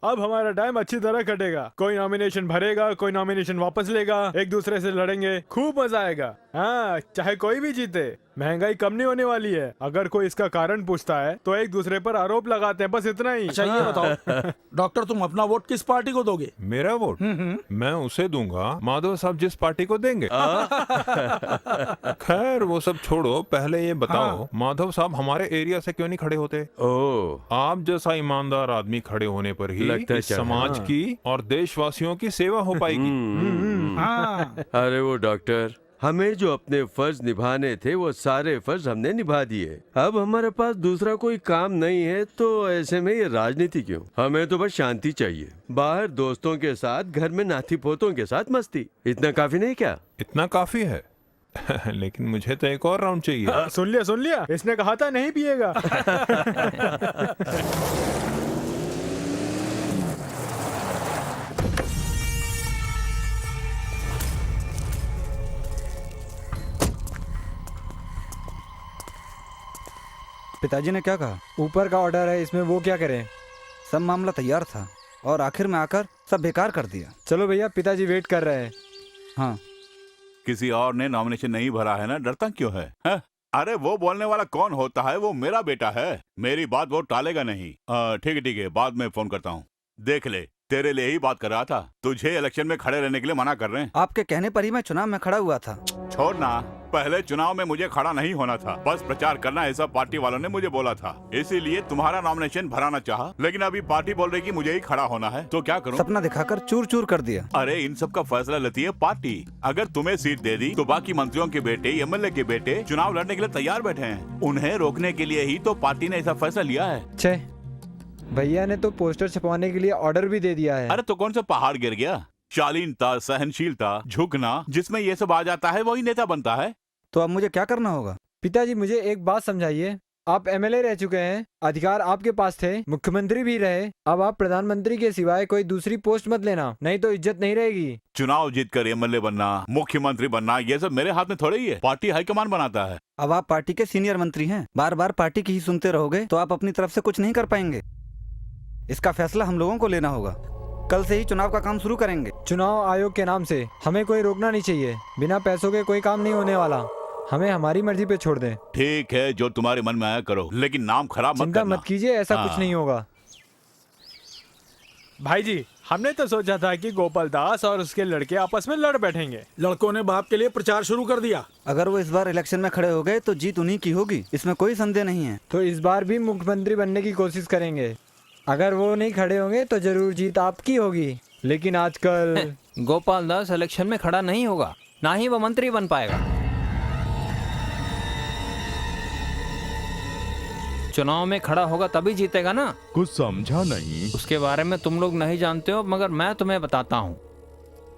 अब हमारा टाइम अच्छी तरह कटेगा। कोई नॉमिनेशन भरेगा, कोई नॉमिनेशन वापस लेगा, एक दूसरे से लड़ेंगे, खूब मजा आएगा। हाँ, चाहे कोई भी जीते, महंगाई कम नहीं होने वाली है। अगर कोई इसका कारण पूछता है तो एक दूसरे पर आरोप लगाते हैं, बस इतना ही। अच्छा ये बताओ डॉक्टर, तुम अपना वोट किस पार्टी को दोगे? मेरा वोट मैं उसे दूंगा माधव साहब जिस पार्टी को देंगे। खैर वो सब छोड़ो, पहले ये बताओ माधव साहब हमारे एरिया से क्यों नहीं खड़े होते? ओह, आप जैसा ईमानदार आदमी खड़े होने पर ही इस समाज की और देशवासियों की सेवा हो पाएगी। अरे वो डॉक्टर, हमें जो अपने फर्ज निभाने थे वो सारे फर्ज हमने निभा दिए। अब हमारे पास दूसरा कोई काम नहीं है, तो ऐसे में ये राजनीति क्यों? हमें तो बस शांति चाहिए। बाहर दोस्तों के साथ, घर में नाती पोतों के साथ मस्ती, इतना काफी नहीं क्या? इतना काफी है। लेकिन मुझे तो एक और राउंड चाहिए। सुन लिया, इसने कहा था नहीं पिएगा। पिताजी ने क्या कहा? ऊपर का ऑर्डर है, इसमें वो क्या करें? सब मामला तैयार था और आखिर में आकर सब बेकार कर दिया। चलो भैया, पिताजी वेट कर रहे हैं। हाँ, किसी और ने नॉमिनेशन नहीं भरा है ना, डरता क्यों है? अरे वो बोलने वाला कौन होता है? वो मेरा बेटा है, मेरी बात वो टालेगा नहीं। ठीक है, बाद में फोन करता हूँ। देख ले, तेरे लिए ही बात कर रहा था। तुझे इलेक्शन में खड़े रहने के लिए मना कर रहे हैं। आपके कहने पर ही मैं चुनाव में खड़ा हुआ था। छोड़ना, पहले चुनाव में मुझे खड़ा नहीं होना था, बस प्रचार करना ऐसा पार्टी वालों ने मुझे बोला था, इसीलिए तुम्हारा नॉमिनेशन भराना चाहा। लेकिन अभी पार्टी बोल रही कि मुझे ही खड़ा होना है, तो क्या करूं? सपना दिखाकर चूर चूर कर दिया। अरे इन सब का फैसला लेती है पार्टी। अगर तुम्हें सीट दे दी तो बाकी मंत्रियों के बेटे, एमएलए के बेटे चुनाव लड़ने के लिए तैयार बैठे हैं। उन्हें रोकने के लिए ही तो पार्टी ने ऐसा फैसला लिया है। छे, भैया ने तो पोस्टर छपवाने के लिए ऑर्डर भी दे दिया है। अरे तो कौन सा पहाड़ गिर गया? शालीनता, सहनशीलता, झुकना, जिसमें ये सब आ जाता है वही नेता बनता है। तो अब मुझे क्या करना होगा? पिताजी मुझे एक बात समझाइए, आप एमएलए रह चुके हैं, अधिकार आपके पास थे, मुख्यमंत्री भी रहे। अब आप प्रधानमंत्री के सिवाय कोई दूसरी पोस्ट मत लेना, नहीं तो इज्जत नहीं रहेगी। चुनाव जीतकर एमएलए बनना, मुख्यमंत्री बनना, ये सब मेरे हाथ में थोड़े ही है, पार्टी हाईकमान बनाता है। अब आप पार्टी के सीनियर मंत्री हैं, बार बार पार्टी की ही सुनते रहोगे तो आप अपनी तरफ से कुछ नहीं कर पाएंगे। इसका फैसला हम लोगों को लेना होगा। कल से ही चुनाव का काम शुरू करेंगे। चुनाव आयोग के नाम से हमें कोई रोकना नहीं चाहिए। बिना पैसों के कोई काम नहीं होने वाला, हमें हमारी मर्जी पे छोड़ दें। ठीक है, जो तुम्हारे मन में आया करो, लेकिन नाम खराब मत चिंता करना। मत कीजिए, ऐसा कुछ नहीं होगा। भाई जी, हमने तो सोचा था कि गोपाल दास और उसके लड़के आपस में लड़ बैठेंगे। लड़कों ने बाप के लिए प्रचार शुरू कर दिया। अगर वो इस बार इलेक्शन में खड़े हो गए तो जीत उन्हीं की होगी, इसमें कोई संदेह नहीं है। तो इस बार भी मुख्यमंत्री बनने की कोशिश करेंगे। अगर वो नहीं खड़े होंगे तो जरूर जीत आपकी होगी। लेकिन आजकल गोपाल दास इलेक्शन में खड़ा नहीं होगा, ना ही वो मंत्री बन पाएगा। चुनाव में खड़ा होगा तभी जीतेगा ना। कुछ समझा नहीं। उसके बारे में तुम लोग नहीं जानते हो, मगर मैं तुम्हें बताता हूँ।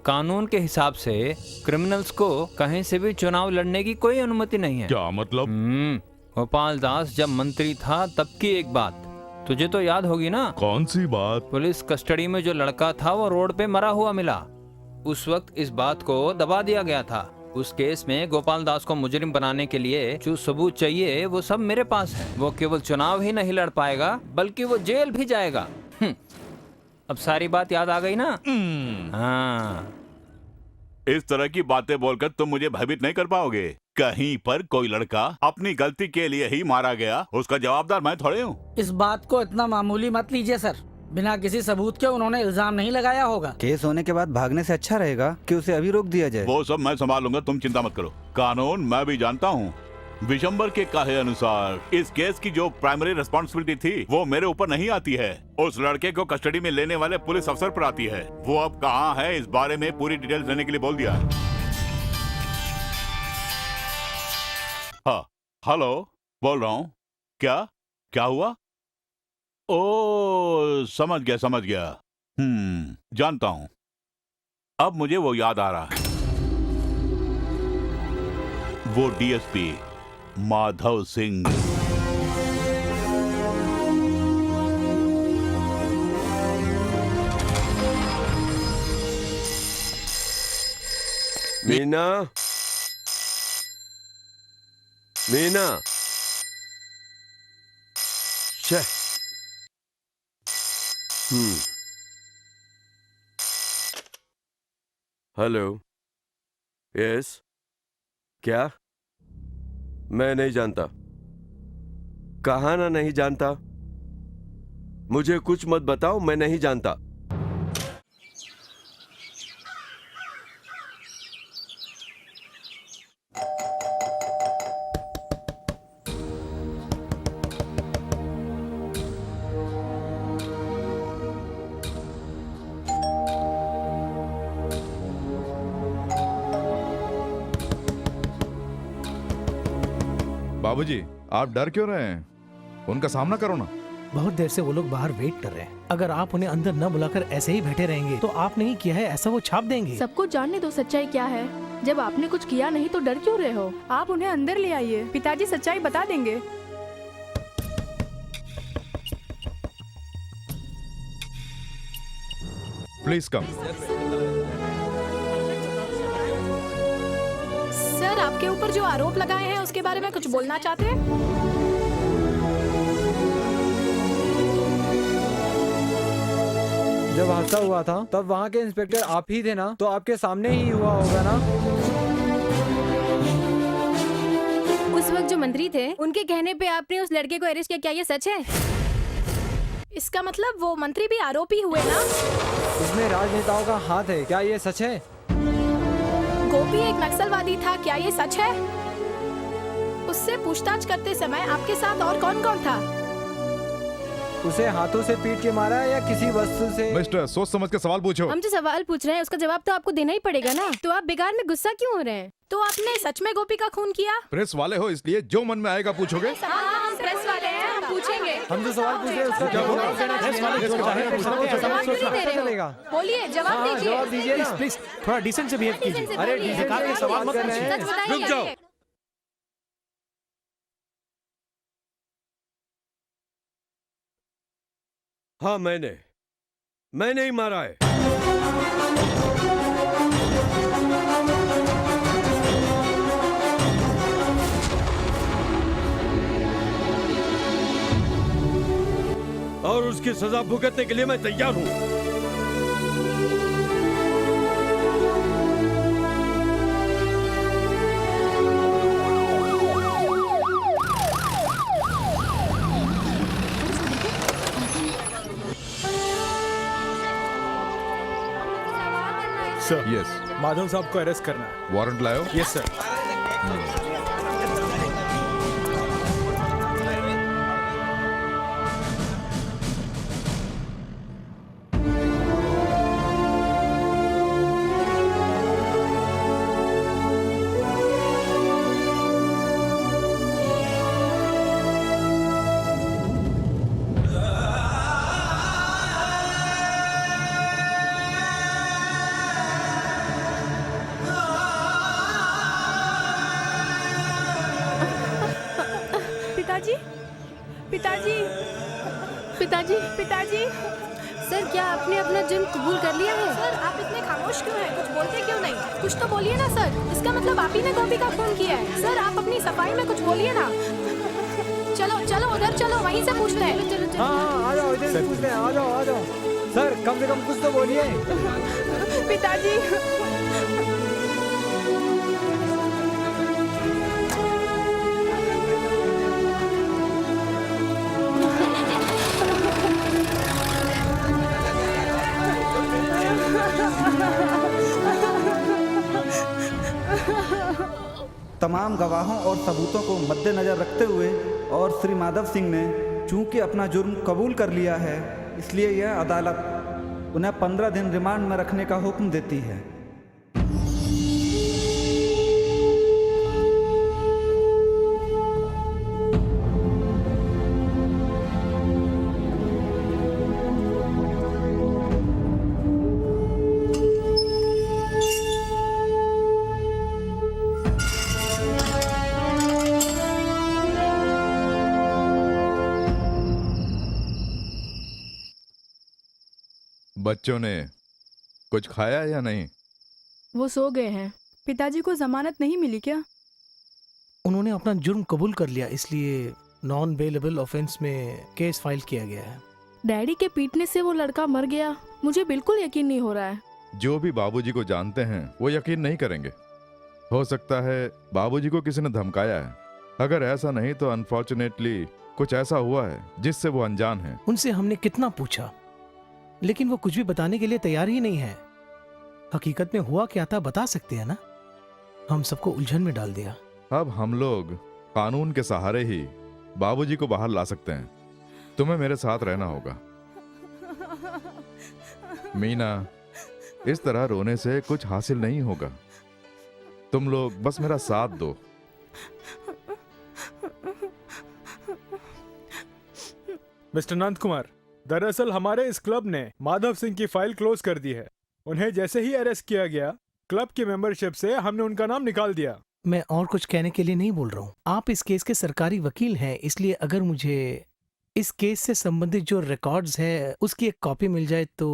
कानून के हिसाब से क्रिमिनल्स को कहीं से भी चुनाव लड़ने की कोई अनुमति नहीं है। क्या मतलब? गोपाल दास जब मंत्री था तब की एक बात तुझे तो याद होगी ना। कौन सी बात? पुलिस कस्टडी में जो लड़का था वो रोड पे मरा हुआ मिला। उस वक्त इस बात को दबा दिया गया था। उस केस में गोपाल दास को मुजरिम बनाने के लिए जो सबूत चाहिए वो सब मेरे पास है। वो केवल चुनाव ही नहीं लड़ पाएगा बल्कि वो जेल भी जाएगा। अब सारी बात याद आ गई ना? हाँ। इस तरह की बातें बोलकर तुम मुझे भयभीत नहीं कर पाओगे। कहीं पर कोई लड़का अपनी गलती के लिए ही मारा गया, उसका जवाबदार मैं थोड़े हूँ। इस बात को इतना मामूली मत लीजिए सर। बिना किसी सबूत के उन्होंने इल्जाम नहीं लगाया होगा। केस होने के बाद भागने से अच्छा रहेगा कि उसे अभी रोक दिया जाए। वो सब मैं संभाल लूंगा, तुम चिंता मत करो। कानून मैं भी जानता हूँ। विशंबर के कहे अनुसार इस केस की जो प्राइमरी रिस्पॉन्सिबिलिटी थी वो मेरे ऊपर नहीं आती है, उस लड़के को कस्टडी में लेने वाले पुलिस अफसर पर आती है। वो अब कहाँ है इस बारे में पूरी डिटेल देने के लिए बोल दिया। हाँ, हेलो, बोल रहा हूँ। क्या हुआ? ओ, समझ गया। जानता हूँ। अब मुझे वो याद आ रहा है। वो DSP Madhav Singh. Meena, hello, yes, क्या? मैं नहीं जानता। कहा ना नहीं जानता। मुझे कुछ मत बताओ, मैं नहीं जानता। बाबूजी, आप डर क्यों रहे हैं? उनका सामना करो ना। बहुत देर से वो लोग बाहर वेट कर रहे हैं। अगर आप उन्हें अंदर न बुलाकर ऐसे ही बैठे रहेंगे तो आप नहीं किया है ऐसा वो छाप देंगे। सबको जानने दो सच्चाई क्या है। जब आपने कुछ किया नहीं तो डर क्यों रहे हो? आप उन्हें अंदर ले आइए, पिताजी सच्चाई बता देंगे। Please come. सर, आपके ऊपर जो आरोप लगाए हैं उसके बारे में कुछ बोलना चाहते हैं? जब हादसा हुआ था तब वहाँ के इंस्पेक्टर आप ही थे ना, तो आपके सामने ही हुआ होगा ना। उस वक्त जो मंत्री थे उनके कहने पे आपने उस लड़के को अरेस्ट किया, क्या ये सच है? इसका मतलब वो मंत्री भी आरोपी हुए ना? इसमें राजनेताओं का हाथ है, क्या ये सच है? गोपी एक नक्सलवादी था, क्या ये सच है? उससे पूछताछ करते समय आपके साथ और कौन कौन था? उसे हाथों से पीट के मारा है या किसी वस्तु से? मिस्टर, सोच समझ के सवाल पूछो। हम जो सवाल पूछ रहे हैं उसका जवाब तो आपको देना ही पड़ेगा ना। तो आप बेकार में गुस्सा क्यों हो रहे हैं? तो आपने सच में गोपी का खून किया? प्रेस वाले हो इसलिए जो मन में आएगा पूछोगे। हम प्रेस वाले हैं, हम पूछेंगे। हम जो सवाल पूछ रहे हैं उसका जवाब बोलिए, जवाब दीजिए। जवाब दीजिए ना। प्लीज थोड़ा डिसेंट से बिहेव कीजिए। अरे डिसेंट से सवाल मत पूछिए। रुक जाओ। हाँ, मैंने ही मारा है। और उसकी सजा भुगतने के लिए मैं तैयार हूं। सर, यस, माधव साहब को अरेस्ट करना है। वारंट लाओ। Yes sir. पिताजी, पिताजी, पिताजी, पिताजी। सर क्या आपने अपना जुर्म कबूल कर लिया है? सर आप इतने खामोश क्यों हैं? कुछ बोलते क्यों नहीं? कुछ तो बोलिए ना सर। इसका मतलब आप ही ने गोपी का खून किया है। सर आप अपनी सफाई में कुछ बोलिए ना। चलो चलो उधर चलो, वहीं से पूछते हैं। चलो चलो हाँ, आ जाओ, इधर से पूछते हैं, आ जाओ। सर कम से कम कुछ तो बोलिए। पिताजी। तमाम गवाहों और सबूतों को मद्देनजर रखते हुए और श्री माधव सिंह ने चूंकि अपना जुर्म कबूल कर लिया है, इसलिए यह अदालत उन्हें 15 दिन रिमांड में रखने का हुक्म देती है। बच्चों ने कुछ खाया या नहीं? वो सो गए हैं। पिताजी को जमानत नहीं मिली क्या? उन्होंने अपना जुर्म कबूल कर लिया, इसलिए नॉन बेलेबल ऑफेंस में केस फाइल किया गया है। डैडी के पीटने से वो लड़का मर गया, मुझे बिल्कुल यकीन नहीं हो रहा है। जो भी बाबूजी को जानते हैं वो यकीन नहीं करेंगे। हो सकता है बाबूजी को किसी ने धमकाया है। अगर ऐसा नहीं तो अनफॉर्चुनेटली कुछ ऐसा हुआ है जिससे वो अनजान है। उनसे हमने कितना पूछा, लेकिन वो कुछ भी बताने के लिए तैयार ही नहीं है। हकीकत में हुआ क्या था बता सकते हैं ना? हम सबको उलझन में डाल दिया। अब हम लोग कानून के सहारे ही बाबूजी को बाहर ला सकते हैं। तुम्हें मेरे साथ रहना होगा। मीना, इस तरह रोने से कुछ हासिल नहीं होगा। तुम लोग बस मेरा साथ दो। मिस्टर नंद कुमार, दरअसल हमारे इस क्लब ने माधव सिंह की फाइल क्लोज कर दी है। उन्हें जैसे ही अरेस्ट किया गया, क्लब की मेंबरशिप से हमने उनका नाम निकाल दिया। मैं और कुछ कहने के लिए नहीं बोल रहा हूँ। आप इस केस के सरकारी वकील हैं, इसलिए अगर मुझे इस केस से संबंधित जो रिकॉर्ड्स है उसकी एक कॉपी मिल जाए तो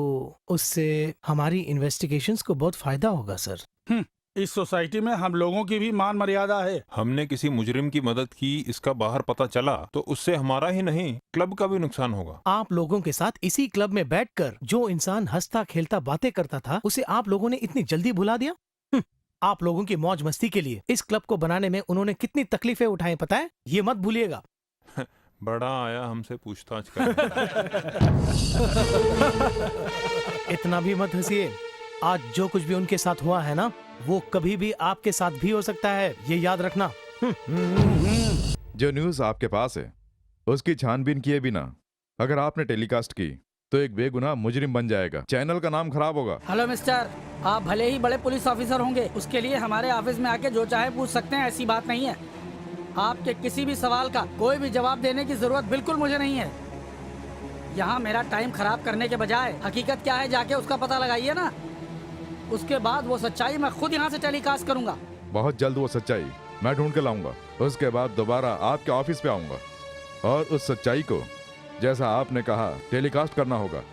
उससे हमारी इन्वेस्टिगेशंस को बहुत फायदा होगा सर। इस सोसाइटी में हम लोगों की भी मान मर्यादा है। हमने किसी मुजरिम की मदद की, इसका बाहर पता चला तो उससे हमारा ही नहीं क्लब का भी नुकसान होगा। आप लोगों के साथ इसी क्लब में बैठकर जो इंसान हंसता खेलता बातें करता था, उसे आप लोगों ने इतनी जल्दी भुला दिया। आप लोगों की मौज मस्ती के लिए इस क्लब को बनाने में उन्होंने कितनी तकलीफें उठाई पता है? ये मत भूलिएगा। बड़ा आया हमसे पूछताछ कर। इतना भी मत हंसिए। आज जो कुछ भी उनके साथ हुआ है ना, वो कभी भी आपके साथ भी हो सकता है, ये याद रखना। जो न्यूज आपके पास है उसकी छानबीन किए बिना अगर आपने टेलीकास्ट की तो एक बेगुनाह मुजरिम बन जाएगा। चैनल का नाम खराब होगा। हेलो मिस्टर, आप भले ही बड़े पुलिस ऑफिसर होंगे, उसके लिए हमारे ऑफिस में आके जो चाहे पूछ सकते हैं, ऐसी बात नहीं है। आपके किसी भी सवाल का कोई भी जवाब देने की जरूरत बिल्कुल मुझे नहीं है। यहाँ मेरा टाइम खराब करने के बजाय हकीकत क्या है जाके उसका पता लगाइए ना। उसके बाद वो सच्चाई मैं खुद यहाँ से टेलीकास्ट करूंगा। बहुत जल्द वो सच्चाई मैं ढूंढ के लाऊंगा। उसके बाद दोबारा आपके ऑफिस पे आऊंगा और उस सच्चाई को जैसा आपने कहा टेलीकास्ट करना होगा।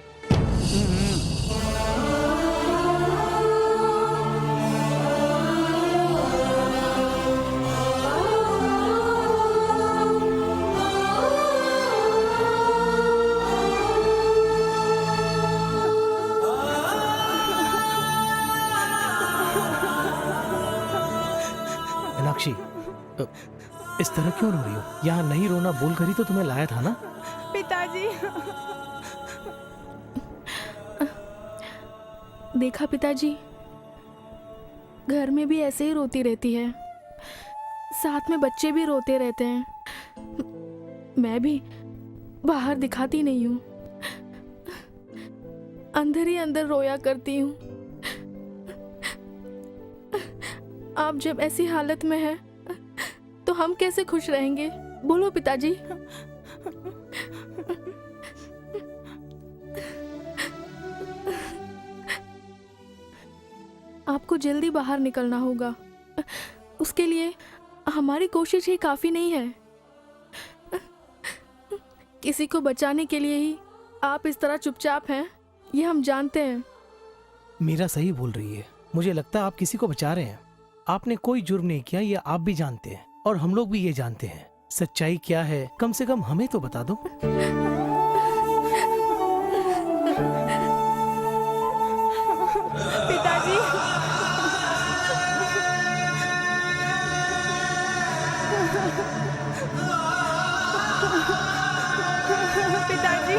मीनाक्षी, इस तरह क्यों रो रही हो? यहाँ नहीं रोना बोल कर ही तो तुम्हें लाया था ना। पिताजी। देखा पिताजी, घर में भी ऐसे ही रोती रहती है, साथ में बच्चे भी रोते रहते हैं। मैं भी बाहर दिखाती नहीं हूँ, अंदर ही अंदर रोया करती हूँ। आप जब ऐसी हालत में हैं, तो हम कैसे खुश रहेंगे? बोलो पिताजी। आपको जल्दी बाहर निकलना होगा। उसके लिए हमारी कोशिश ही काफी नहीं है। किसी को बचाने के लिए ही आप इस तरह चुपचाप हैं, ये हम जानते हैं। मीरा सही बोल रही है। मुझे लगता है आप किसी को बचा रहे हैं। आपने कोई जुर्म नहीं किया, ये आप भी जानते हैं और हम लोग भी ये जानते हैं। सच्चाई क्या है कम से कम हमें तो बता दो। पिताजी। पिताजी।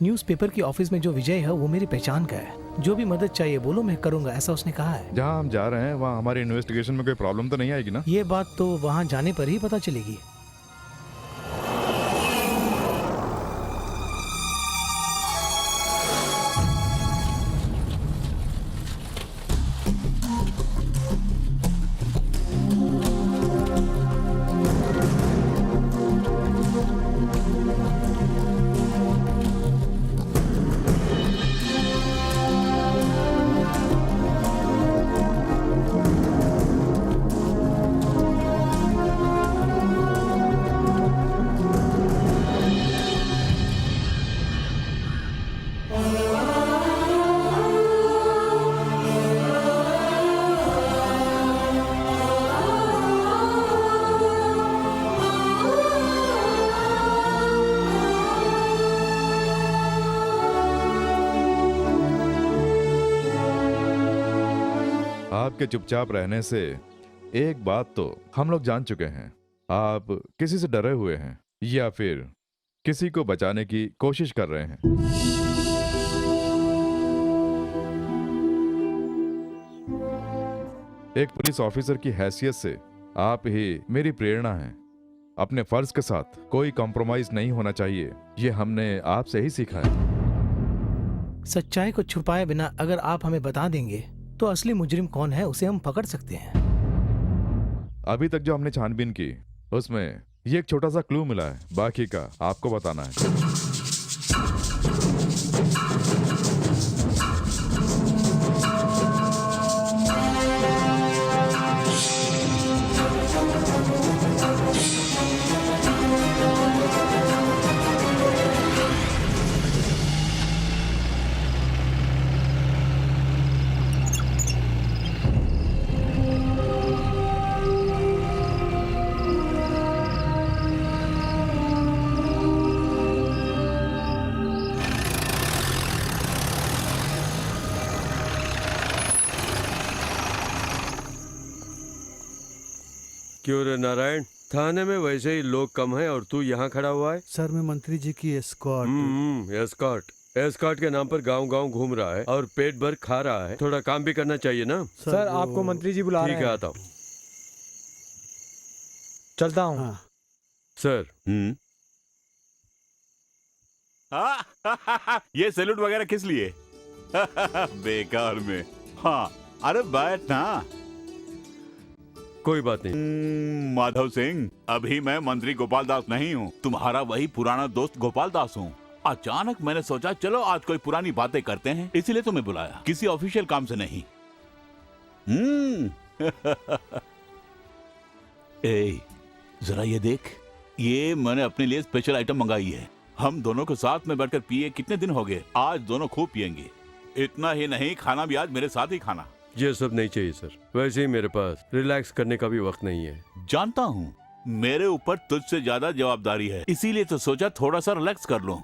न्यूज़पेपर की ऑफिस में जो विजय है वो मेरी पहचान का है। जो भी मदद चाहिए बोलो, मैं करूंगा, ऐसा उसने कहा है। जहाँ हम जा रहे हैं वहाँ हमारी इन्वेस्टिगेशन में कोई प्रॉब्लम तो नहीं आएगी ना? ये बात तो वहाँ जाने पर ही पता चलेगी। आपके चुपचाप रहने से एक बात तो हम लोग जान चुके हैं, आप किसी से डरे हुए हैं या फिर किसी को बचाने की कोशिश कर रहे हैं। एक पुलिस ऑफिसर की हैसियत से आप ही मेरी प्रेरणा हैं। अपने फर्ज के साथ कोई कॉम्प्रोमाइज नहीं होना चाहिए, ये हमने आपसे ही सीखा है। सच्चाई को छुपाए बिना अगर आप हमें बता देंगे तो असली मुजरिम कौन है उसे हम पकड़ सकते हैं। अभी तक जो हमने छानबीन की उसमें ये एक छोटा सा क्लू मिला है, बाकी का आपको बताना है। क्यों रे नारायण, थाने में वैसे ही लोग कम हैं और तू यहाँ खड़ा हुआ है? सर मैं मंत्री जी की एस्कॉर्ट। एस्कॉर्ट के नाम पर गांव-गांव घूम रहा है और पेट भर खा रहा है। थोड़ा काम भी करना चाहिए ना। सर आपको मंत्री जी बुला रहे हैं। ठीक है, आता हूँ। चलता हूँ। सर। ये सैल्यूट वगैरह किस लिए? बेकार में। हाँ, अरे बैठ ना। कोई बात नहीं। माधव सिंह, अभी मैं मंत्री गोपाल दास नहीं हूँ, तुम्हारा वही पुराना दोस्त गोपाल दास हूँ। अचानक मैंने सोचा चलो आज कोई पुरानी बातें करते हैं, इसीलिए तुम्हें बुलाया, किसी ऑफिशियल काम से नहीं। ए, जरा ये देख, ये मैंने अपने लिए स्पेशल आइटम मंगाई है। हम दोनों को साथ में बैठकर पिए कितने दिन हो गए, आज दोनों खूब पियेंगे। इतना ही नहीं, खाना भी आज मेरे साथ ही खाना। ये सब नहीं चाहिए सर, वैसे ही मेरे पास रिलैक्स करने का भी वक्त नहीं है। जानता हूँ मेरे ऊपर तुझसे ज्यादा जवाबदारी है, इसीलिए तो सोचा थोड़ा सा रिलैक्स कर लूं।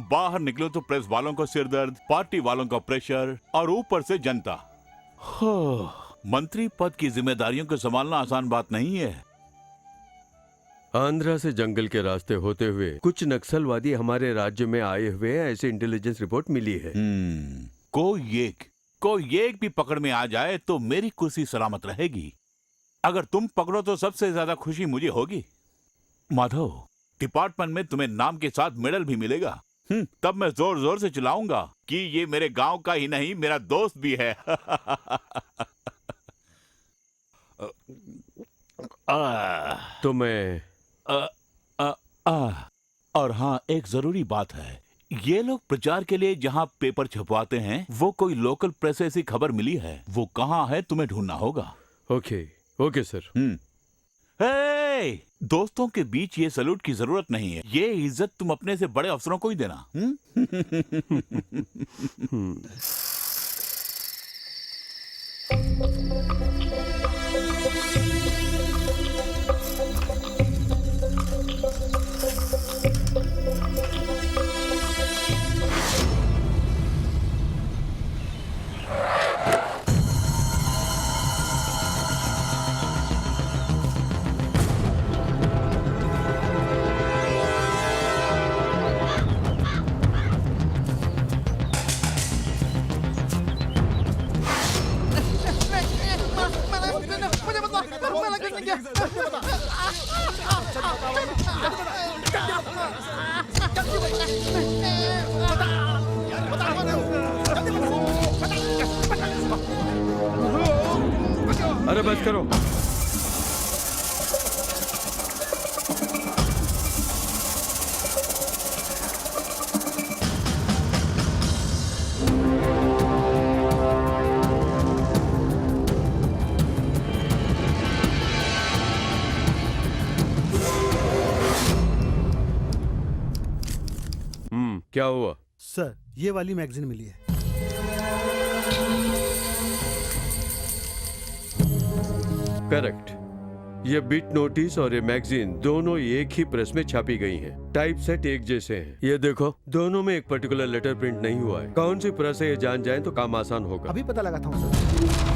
बाहर निकलो तो प्रेस वालों का सिरदर्द, पार्टी वालों का प्रेशर और ऊपर से जनता। मंत्री पद की जिम्मेदारियों को संभालना आसान बात नहीं है। आंध्रा से जंगल के रास्ते होते हुए कुछ नक्सलवादी हमारे राज्य में आए हुए हैं, ऐसी इंटेलिजेंस रिपोर्ट मिली है। कोई एक भी पकड़ में आ जाए तो मेरी कुर्सी सलामत रहेगी। अगर तुम पकड़ो तो सबसे ज्यादा खुशी मुझे होगी। माधव, डिपार्टमेंट में तुम्हें नाम के साथ मेडल भी मिलेगा। तब मैं जोर जोर से चिल्लाऊंगा कि ये मेरे गांव का ही नहीं, मेरा दोस्त भी है। तो मैं और हाँ, एक जरूरी बात है, ये लोग प्रचार के लिए जहाँ पेपर छपवाते हैं वो कोई लोकल प्रेस से ऐसी खबर मिली है, वो कहाँ है तुम्हें ढूंढना होगा। Okay sir. हे, दोस्तों के बीच ये सैल्यूट की जरूरत नहीं है, ये इज्जत तुम अपने से बड़े अफसरों को ही देना। अरे बस करो। क्या हुआ? सर, ये वाली मैगजीन मिली है। करेक्ट। ये बिट नोटिस और ये मैगजीन दोनों एक ही प्रेस में छापी गई हैं। टाइप सेट एक जैसे हैं। ये देखो, दोनों में एक पर्टिकुलर लेटर प्रिंट नहीं हुआ है। कौन सी प्रेस है ये जान जाए तो काम आसान होगा। अभी पता लगाता हूँ सर।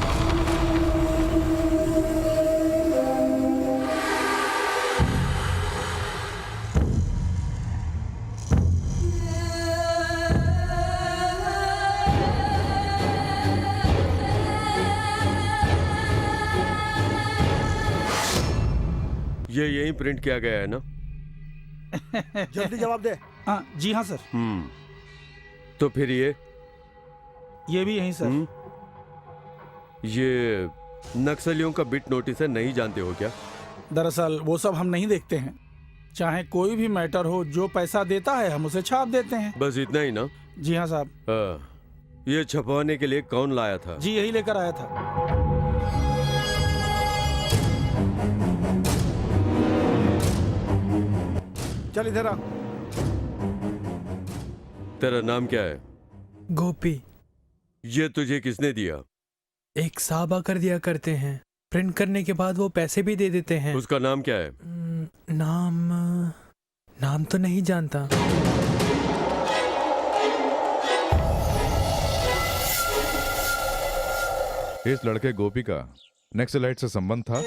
ये यहीं प्रिंट किया गया है ना? जल्दी जवाब दे। हाँ जी हाँ सर। तो फिर ये भी यहीं सर। ये नक्सलियों का बिट नोटिस है, नहीं जानते हो क्या? दरअसल वो सब हम नहीं देखते हैं। चाहे कोई भी मैटर हो, जो पैसा देता है हम उसे छाप देते हैं। बस इतना ही ना? जी हाँ साहब। ये छपवाने के लिए कौन लाया था? जी यही लेकर आया था। चल इधर आ। तेरा नाम क्या है? गोपी। ये तुझे किसने दिया? एक साहब आकर दिया करते हैं, प्रिंट करने के बाद वो पैसे भी दे देते हैं। उसका नाम क्या है? नाम तो नहीं जानता। इस लड़के गोपी का नक्सलाइट से संबंध था?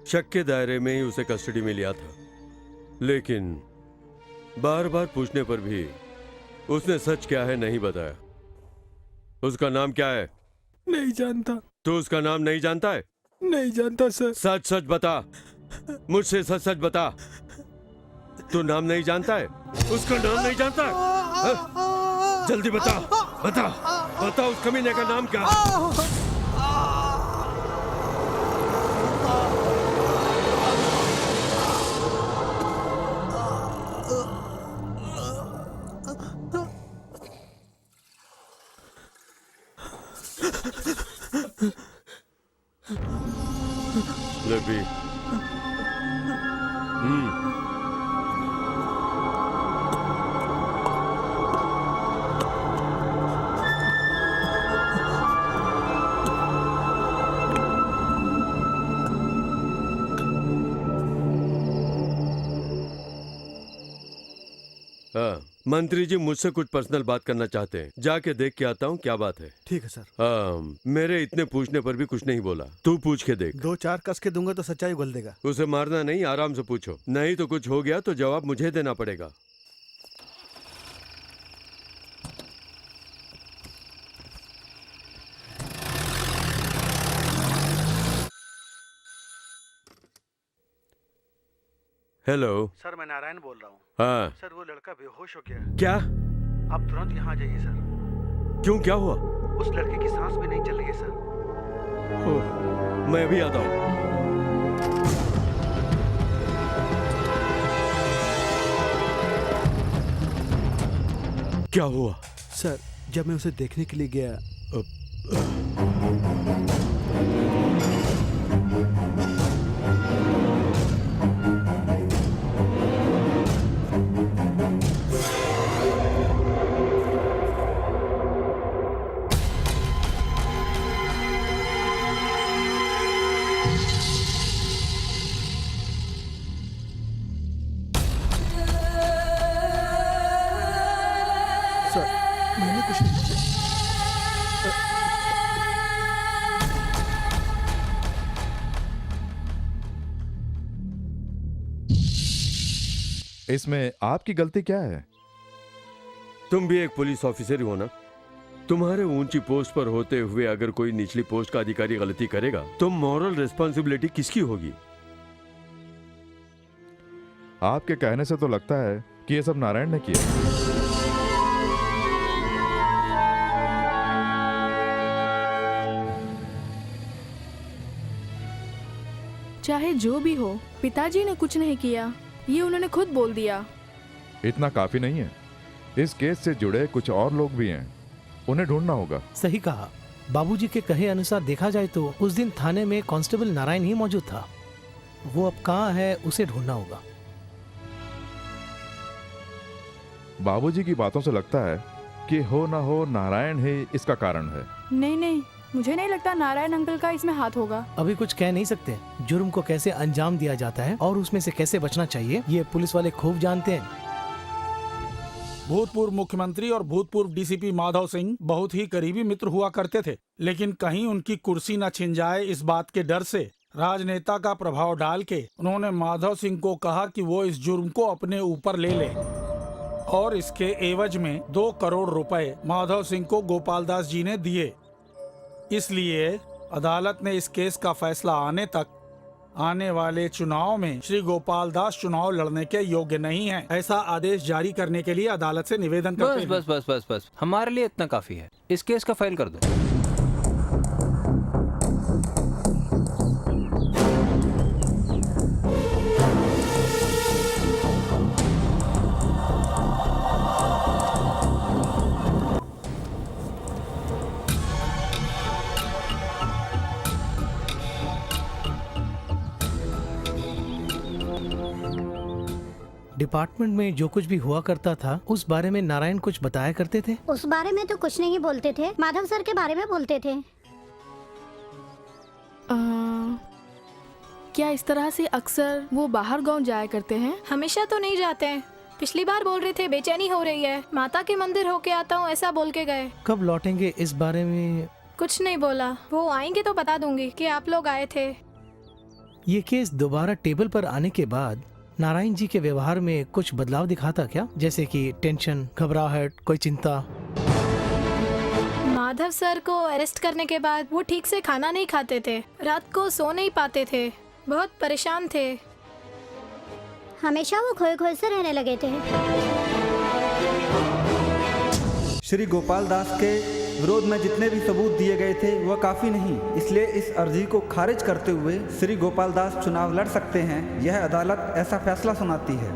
शक के दायरे में ही उसे कस्टडी में लिया था, लेकिन बार बार पूछने पर भी उसने सच क्या है नहीं बताया। उसका नाम क्या है? नहीं जानता। तू उसका नाम नहीं जानता है? नहीं जानता सर। सच सच बता, मुझसे सच सच बता। तू नाम नहीं जानता है? उसका नाम नहीं जानता है? हाँ? जल्दी बता, बता, बता उस कमीने का नाम क्या है? मंत्री जी मुझसे कुछ पर्सनल बात करना चाहते हैं। जाके देख के आता हूँ क्या बात है। ठीक है सर। मेरे इतने पूछने पर भी कुछ नहीं बोला। तू पूछ के देख। 2-4 कस के दूंगा तो सच्चाई उगल देगा। उसे मारना नहीं, आराम से पूछो, नहीं तो कुछ हो गया तो जवाब मुझे देना पड़ेगा। हेलो सर, मैं नारायण बोल रहा हूँ। हाँ सर, वो लड़का बेहोश हो गया। क्या? आप तुरंत यहाँ जाइए सर। क्यों, क्या हुआ? उस लड़के की सांस भी नहीं चल रही है सर। मैं अभी आता हूँ। क्या हुआ? सर, जब मैं उसे देखने के लिए गया मैंने कुछ नहीं किया। इसमें आपकी गलती क्या है? तुम भी एक पुलिस ऑफिसर ही हो ना? तुम्हारे ऊंची पोस्ट पर होते हुए अगर कोई निचली पोस्ट का अधिकारी गलती करेगा तो मॉरल रिस्पॉन्सिबिलिटी किसकी होगी? आपके कहने से तो लगता है कि ये सब नारायण ने किया। चाहे जो भी हो, पिताजी ने कुछ नहीं किया, ये उन्होंने खुद बोल दिया। इतना काफी नहीं है, इस केस से जुड़े कुछ और लोग भी हैं, उन्हें ढूंढना होगा। सही कहा। बाबूजी के कहे अनुसार देखा जाए तो उस दिन थाने में कांस्टेबल नारायण ही मौजूद था। वो अब कहाँ है, उसे ढूंढना होगा। बाबूजी की बातों से लगता है कि हो ना हो नारायण ही इसका कारण है। नहीं नहीं, मुझे नहीं लगता नारायण अंकल का इसमें हाथ होगा। अभी कुछ कह नहीं सकते। जुर्म को कैसे अंजाम दिया जाता है और उसमें से कैसे बचना चाहिए, ये पुलिस वाले खूब जानते हैं। भूतपूर्व मुख्यमंत्री और भूतपूर्व डीसीपी माधव सिंह बहुत ही करीबी मित्र हुआ करते थे, लेकिन कहीं उनकी कुर्सी न छिन जाए इस बात के डर से राजनेता का प्रभाव डाल के उन्होंने माधव सिंह को कहा कि वो इस जुर्म को अपने ऊपर ले ले और इसके एवज में 2 करोड़ रुपए माधव सिंह को गोपाल दास जी ने दिए। इसलिए अदालत ने इस केस का फैसला आने तक आने वाले चुनाव में श्री गोपाल दास चुनाव लड़ने के योग्य नहीं हैं, ऐसा आदेश जारी करने के लिए अदालत से निवेदन करते हैं। बस बस बस बस बस, हमारे लिए इतना काफी है। इस केस का फाइल कर दो। डिपार्टमेंट में जो कुछ भी हुआ करता था उस बारे में नारायण कुछ बताया करते थे। उस बारे में तो कुछ नहीं बोलते थे, माधव सर के बारे में बोलते थे। क्या इस तरह से अक्सर वो बाहर गांव जाया करते हैं? हमेशा तो नहीं जाते हैं। पिछली बार बोल रहे थे बेचैनी हो रही है, माता के मंदिर होके आता हूँ, ऐसा बोल के गए। कब लौटेंगे इस बारे में? कुछ नहीं बोला। वो आएंगे तो बता दूंगी कि आप लोग आए थे। ये केस दोबारा टेबल पर आने के बाद नारायण जी के व्यवहार में कुछ बदलाव दिखाता क्या, जैसे कि टेंशन, घबराहट, कोई चिंता? माधव सर को अरेस्ट करने के बाद वो ठीक से खाना नहीं खाते थे, रात को सो नहीं पाते थे, बहुत परेशान थे। हमेशा वो खोए खोए से रहने लगे थे। श्री गोपाल दास के विरोध में जितने भी सबूत दिए गए थे वह काफी नहीं, इसलिए इस अर्जी को खारिज करते हुए श्री गोपाल दास चुनाव लड़ सकते हैं। यह अदालत ऐसा फैसला सुनाती है।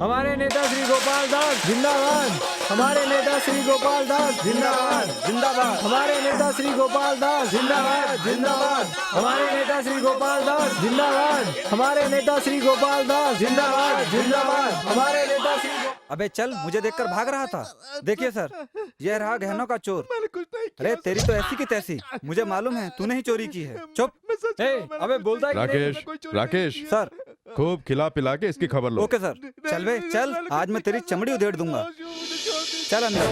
हमारे नेता श्री गोपाल दास जिंदाबाद। हमारे नेता श्री गोपाल दास जिंदाबाद जिंदाबाद। हमारे नेता श्री गोपाल दास जिंदाबाद जिंदाबाद। हमारे नेता श्री गोपाल दास जिंदाबाद। हमारे नेता श्री गोपाल दास जिंदाबाद जिंदाबाद। हमारे नेता श्री अबे चल, मुझे देखकर भाग रहा था। देखिए सर, यह रहा गहनों का चोर। अरे तेरी तो ऐसी की तैसी, मुझे मालूम है तूने ही चोरी की है। चुप। अबे बोलता है राकेश, राकेश सर, खूब खिला पिला के इसकी खबर लो। Okay sir. चल बे चल, आज मैं तेरी चमड़ी उधेड़ दूंगा। चल अंदर।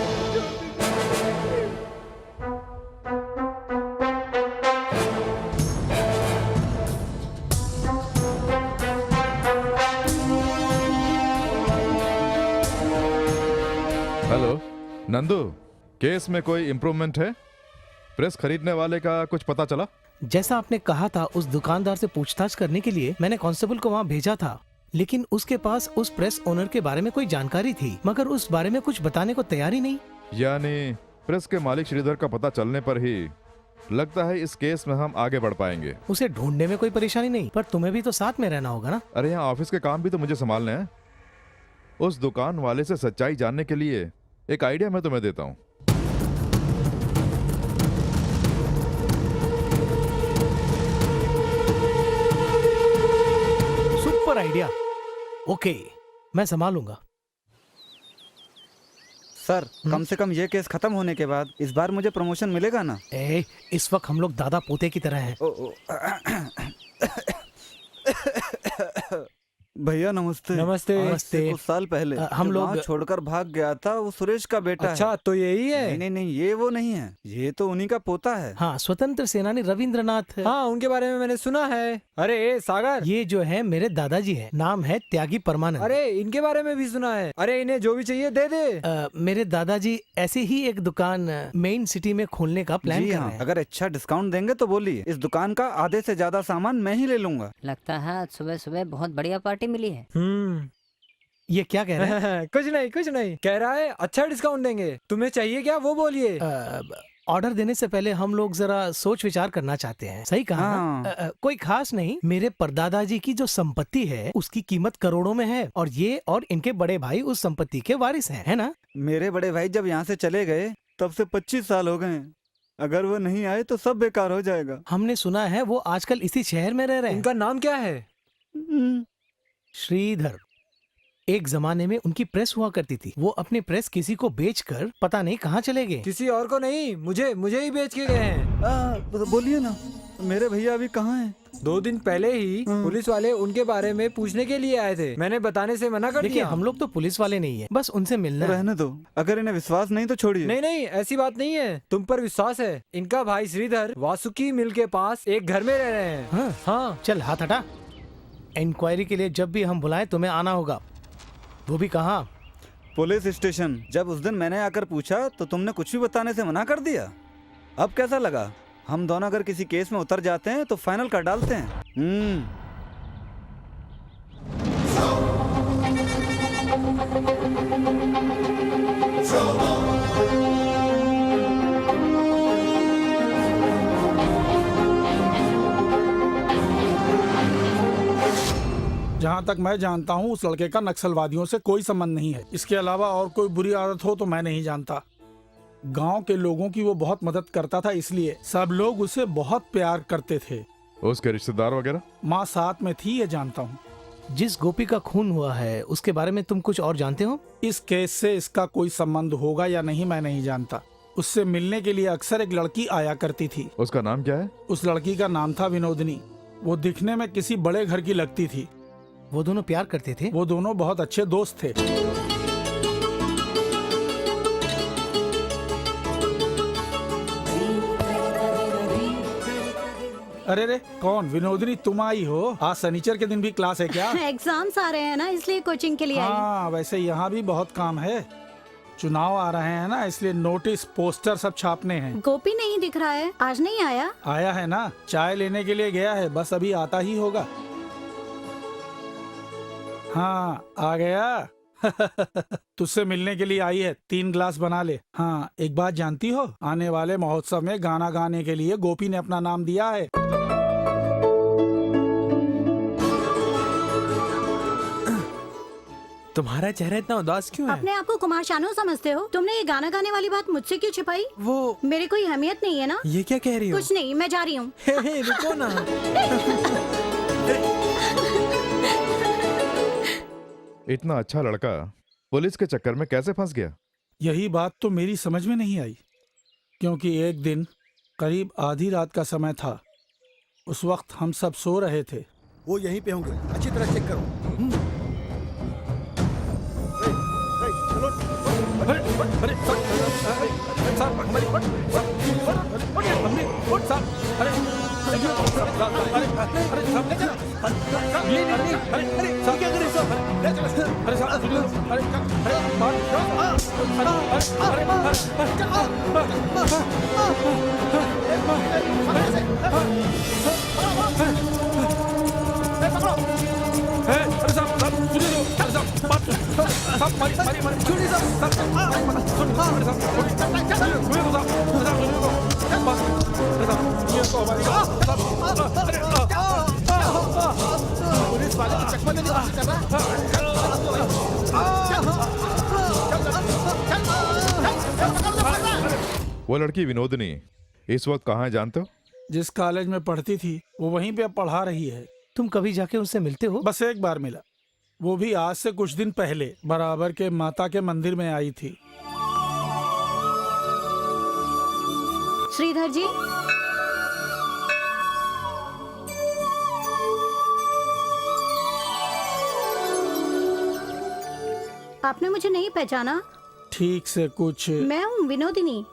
हेलो नंदू, केस में कोई इम्प्रूवमेंट है? प्रेस खरीदने वाले का कुछ पता चला? जैसा आपने कहा था, उस दुकानदार से पूछताछ करने के लिए मैंने कांस्टेबल को वहाँ भेजा था, लेकिन उसके पास उस प्रेस ओनर के बारे में कोई जानकारी थी, मगर उस बारे में कुछ बताने को तैयार ही नहीं। यानी प्रेस के मालिक श्रीधर का पता चलने पर ही लगता है इस केस में हम आगे बढ़ पाएंगे। उसे ढूंढने में कोई परेशानी नहीं, पर तुम्हें भी तो साथ में रहना होगा ना। अरे यहाँ ऑफिस के काम भी तो मुझे संभालने हैं। उस दुकान वाले से सच्चाई जानने के लिए एक आइडिया मैं तुम्हें देता हूँ। Super idea. ओके, मैं संभालूंगा। सर, कम से कम ये केस खत्म होने के बाद इस बार मुझे प्रमोशन मिलेगा ना? इस वक्त हम लोग दादा पोते की तरह हैं। भैया नमस्ते। नमस्ते। नमस्ते। कुछ साल पहले हम लोग गाँव छोड़कर भाग गया था, वो सुरेश का बेटा अच्छा, है। तो यही है? नहीं नहीं नहीं, ये वो नहीं है, ये तो उन्हीं का पोता है। हाँ, स्वतंत्र सेनानी रविंद्रनाथ है। हाँ, उनके बारे में मैंने सुना है। अरे सागर, ये जो है मेरे दादाजी हैं, नाम है त्यागी परमानंद। अरे इनके बारे में भी सुना है। अरे इन्हें जो भी चाहिए दे दे। मेरे दादाजी ऐसे ही एक दुकान मेन सिटी में खोलने का प्लान जी कर हाँ, रहे हैं। अगर अच्छा डिस्काउंट देंगे तो बोलिए, इस दुकान का आधे से ज्यादा सामान मैं ही ले लूंगा। लगता है आज सुबह सुबह बहुत बढ़िया पार्टी मिली है। ये क्या कह रहे हैं? कुछ नहीं कह रहा है अच्छा डिस्काउंट देंगे। तुम्हें चाहिए क्या वो बोलिए। ऑर्डर देने से पहले हम लोग जरा सोच विचार करना चाहते हैं। सही कहा ना? कोई खास नहीं, मेरे परदादाजी की जो संपत्ति है उसकी कीमत करोड़ों में है, और ये और इनके बड़े भाई उस संपत्ति के वारिस हैं, है ना? मेरे बड़े भाई जब यहाँ से चले गए तब से 25 साल हो गए। अगर वो नहीं आए तो सब बेकार हो जाएगा। हमने सुना है वो आजकल इसी शहर में रह रहे हैं। उनका नाम क्या है? श्रीधर। एक जमाने में उनकी प्रेस हुआ करती थी, वो अपनी प्रेस किसी को बेचकर पता नहीं कहाँ चले गए। किसी और को नहीं, मुझे ही बेच के गए हैं। बोलिए ना, मेरे भैया अभी कहाँ हैं? 2 दिन पहले ही पुलिस वाले उनके बारे में पूछने के लिए आए थे। मैंने बताने से मना कर देखिए, दिया। हम लोग तो पुलिस वाले नहीं है, बस उनसे मिलना है। रहने दो, अगर इन्हें विश्वास नहीं तो छोड़िए। नहीं, ऐसी बात नहीं है। तुम पर विश्वास है। इनका भाई श्रीधर वासुकी मिल के पास एक घर में रह रहे हैं। हाँ, चल हाथ हटा। इंक्वायरी के लिए जब भी हम बुलाएं तुम्हें आना होगा। वो भी कहाँ? Police station. जब उस दिन मैंने आकर पूछा तो तुमने कुछ भी बताने से मना कर दिया। अब कैसा लगा? हम दोनों अगर किसी केस में उतर जाते हैं तो फाइनल कर डालते हैं। जहाँ तक मैं जानता हूँ उस लड़के का नक्सलवादियों से कोई संबंध नहीं है। इसके अलावा और कोई बुरी आदत हो तो मैं नहीं जानता। गांव के लोगों की वो बहुत मदद करता था, इसलिए सब लोग उसे बहुत प्यार करते थे। उसके रिश्तेदार वगैरह? माँ साथ में थी, ये जानता हूँ। जिस गोपी का खून हुआ है उसके बारे में तुम कुछ और जानते हो? इस केस से इसका कोई संबंध होगा या नहीं मैं नहीं जानता। उससे मिलने के लिए अक्सर एक लड़की आया करती थी। उसका नाम क्या है? उस लड़की का नाम था विनोदनी। वो दिखने में किसी बड़े घर की लगती थी। वो दोनों प्यार करते थे? वो दोनों बहुत अच्छे दोस्त थे। अरे रे, कौन? विनोदनी तुम आई हो? आज शनिचर के दिन भी क्लास है क्या? एग्जाम्स आ रहे हैं ना, इसलिए कोचिंग के लिए आई। हाँ, वैसे यहाँ भी बहुत काम है। चुनाव आ रहे हैं ना, इसलिए नोटिस पोस्टर सब छापने हैं। गोपी नहीं दिख रहा है, आज नहीं आया? आया है ना, चाय लेने के लिए गया है, बस अभी आता ही होगा। हाँ, आ गया। तुझसे मिलने के लिए आई है, 3 ग्लास बना ले। हाँ, एक बात जानती हो, आने वाले महोत्सव में गाना गाने के लिए गोपी ने अपना नाम दिया है। तुम्हारा चेहरा इतना उदास क्यों है? अपने आप को कुमार शानू समझते हो? तुमने ये गाना गाने वाली बात मुझसे क्यों छिपाई? वो मेरी कोई अहमियत नहीं है ना? ये क्या कह रही हो? कुछ नहीं, मैं जा रही हूँ। रुको ना। इतना अच्छा लड़का पुलिस के चक्कर में कैसे फंस गया? यही बात तो मेरी समझ में नहीं आई, क्योंकि एक दिन करीब आधी रात का समय था। उस वक्त हम सब सो रहे थे। वो यहीं पे होंगे, अच्छी तरह चेक करो। वो लड़की विनोदनी इस वक्त कहाँ है जानते हो? जिस कॉलेज में पढ़ती थी वो वहीं पे अब पढ़ा रही है। तुम कभी जाके उनसे मिलते हो? बस एक बार मिला, वो भी आज से कुछ दिन पहले बराबर के माता के मंदिर में आई थी। श्रीधर जी, आपने मुझे नहीं पहचाना? ठीक से कुछ। मैं हूँ विनोदिनी,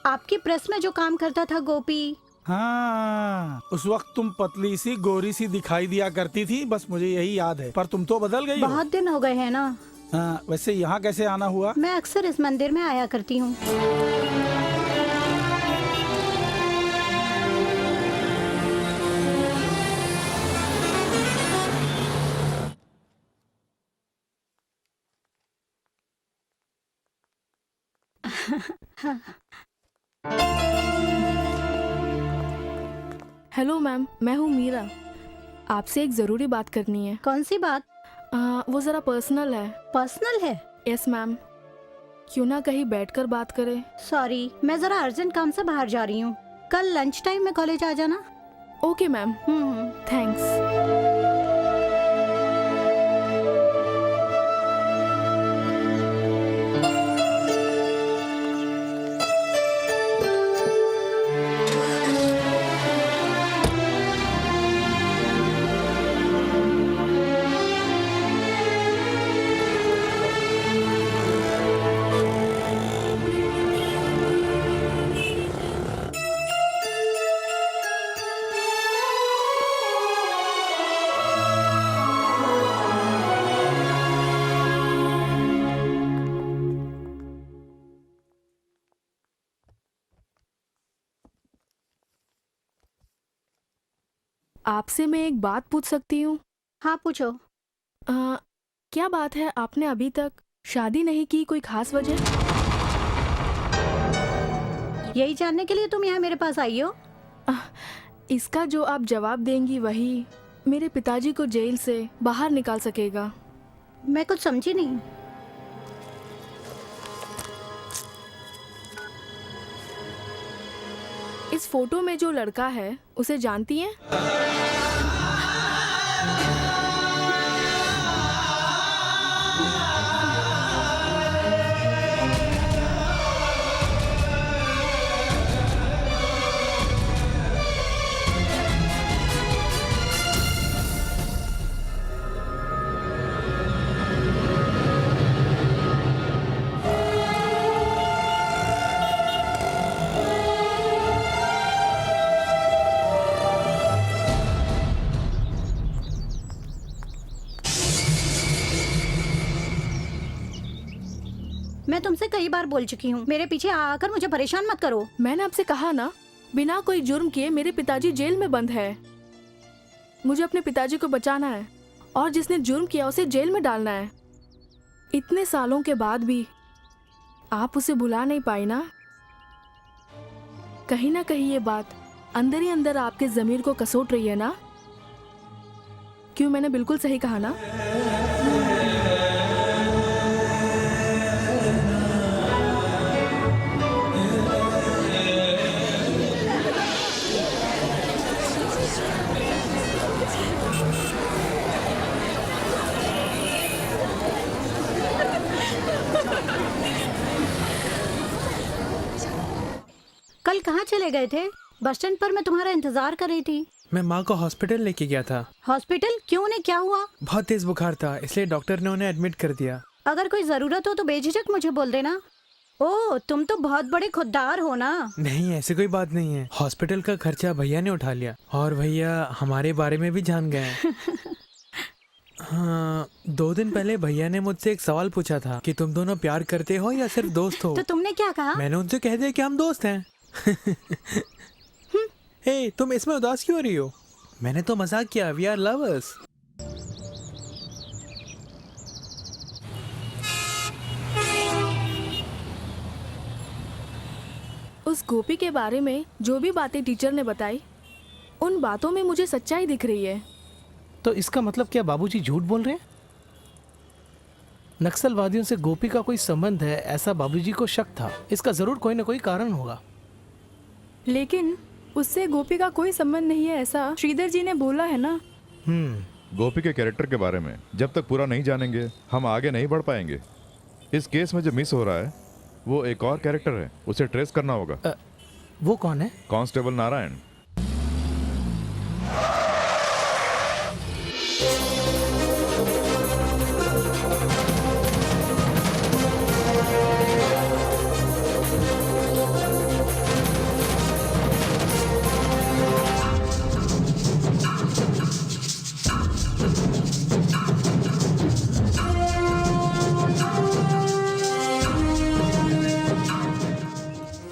आपकी प्रेस में जो काम करता था गोपी। हाँ, उस वक्त तुम पतली सी गोरी सी दिखाई दिया करती थी, बस मुझे यही याद है। पर तुम तो बदल गई हो। बहुत दिन हो गए हैं ना। हाँ, वैसे यहाँ कैसे आना हुआ? मैं अक्सर इस मंदिर में आया करती हूँ। हेलो मैम, मैं हूँ मीरा। आपसे एक ज़रूरी बात करनी है। कौन सी बात? वो ज़रा पर्सनल है। पर्सनल है? Yes ma'am. क्यों ना कहीं बैठकर बात करें? सॉरी, मैं ज़रा अर्जेंट काम से बाहर जा रही हूँ। कल लंच टाइम में कॉलेज आ जाना। Okay ma'am. थैंक्स। आपसे मैं एक बात पूछ सकती हूँ? हाँ, पूछो। क्या बात है, आपने अभी तक शादी नहीं की? कोई खास वजह? यही जानने के लिए तुम यहाँ मेरे पास आई हो? इसका जो आप जवाब देंगी वही मेरे पिताजी को जेल से बाहर निकाल सकेगा। मैं कुछ समझी नहीं। इस फोटो में जो लड़का है उसे जानती हैं? मैं तुमसे कई बार बोल चुकी हूँ, मेरे पीछे आकर मुझे परेशान मत करो। मैंने आपसे कहा ना, बिना कोई जुर्म किए मेरे पिताजी जेल में बंद है। मुझे अपने पिताजी को बचाना है और जिसने जुर्म किया उसे जेल में डालना है। इतने सालों के बाद भी आप उसे भुला नहीं पाई ना? कहीं ना कहीं ये बात अंदर ही अंदर आपके ज़मीर को कसोट रही है ना? क्यों, मैंने बिल्कुल सही कहा ना? चले गए थे? बस स्टैंड पर मैं तुम्हारा इंतजार कर रही थी। मैं माँ को हॉस्पिटल लेके गया था। हॉस्पिटल क्यों? उन्हें क्या हुआ? बहुत तेज बुखार था, इसलिए डॉक्टर ने उन्हें एडमिट कर दिया। अगर कोई जरूरत हो तो बेझिझक मुझे बोल देना। ओह, तुम तो बहुत बड़े खुददार हो ना। नहीं, ऐसी कोई बात नहीं है। हॉस्पिटल का खर्चा भैया ने उठा लिया और भैया हमारे बारे में भी जान गए हैं। हाँ, 2 दिन पहले भैया ने मुझसे एक सवाल पूछा था कि तुम दोनों प्यार करते हो या सिर्फ दोस्त हो। तो तुमने क्या कहा? मैंने उनसे कह दिया कि हम दोस्त हैं। हे, तुम इसमें उदास क्यों हो रही हो? मैंने तो मजाक किया। We are lovers. उस गोपी के बारे में जो भी बातें टीचर ने बताई, उन बातों में मुझे सच्चाई दिख रही है। तो इसका मतलब क्या बाबूजी झूठ बोल रहे हैं? नक्सलवादियों से गोपी का कोई संबंध है, ऐसा बाबूजी को शक था। इसका जरूर कोई ना कोई कारण होगा। लेकिन उससे गोपी का कोई संबंध नहीं है, ऐसा श्रीधर जी ने बोला है ना। गोपी के कैरेक्टर के बारे में जब तक पूरा नहीं जानेंगे हम आगे नहीं बढ़ पाएंगे। इस केस में जो मिस हो रहा है वो एक और कैरेक्टर है, उसे ट्रेस करना होगा। वो कौन है? कांस्टेबल नारायण।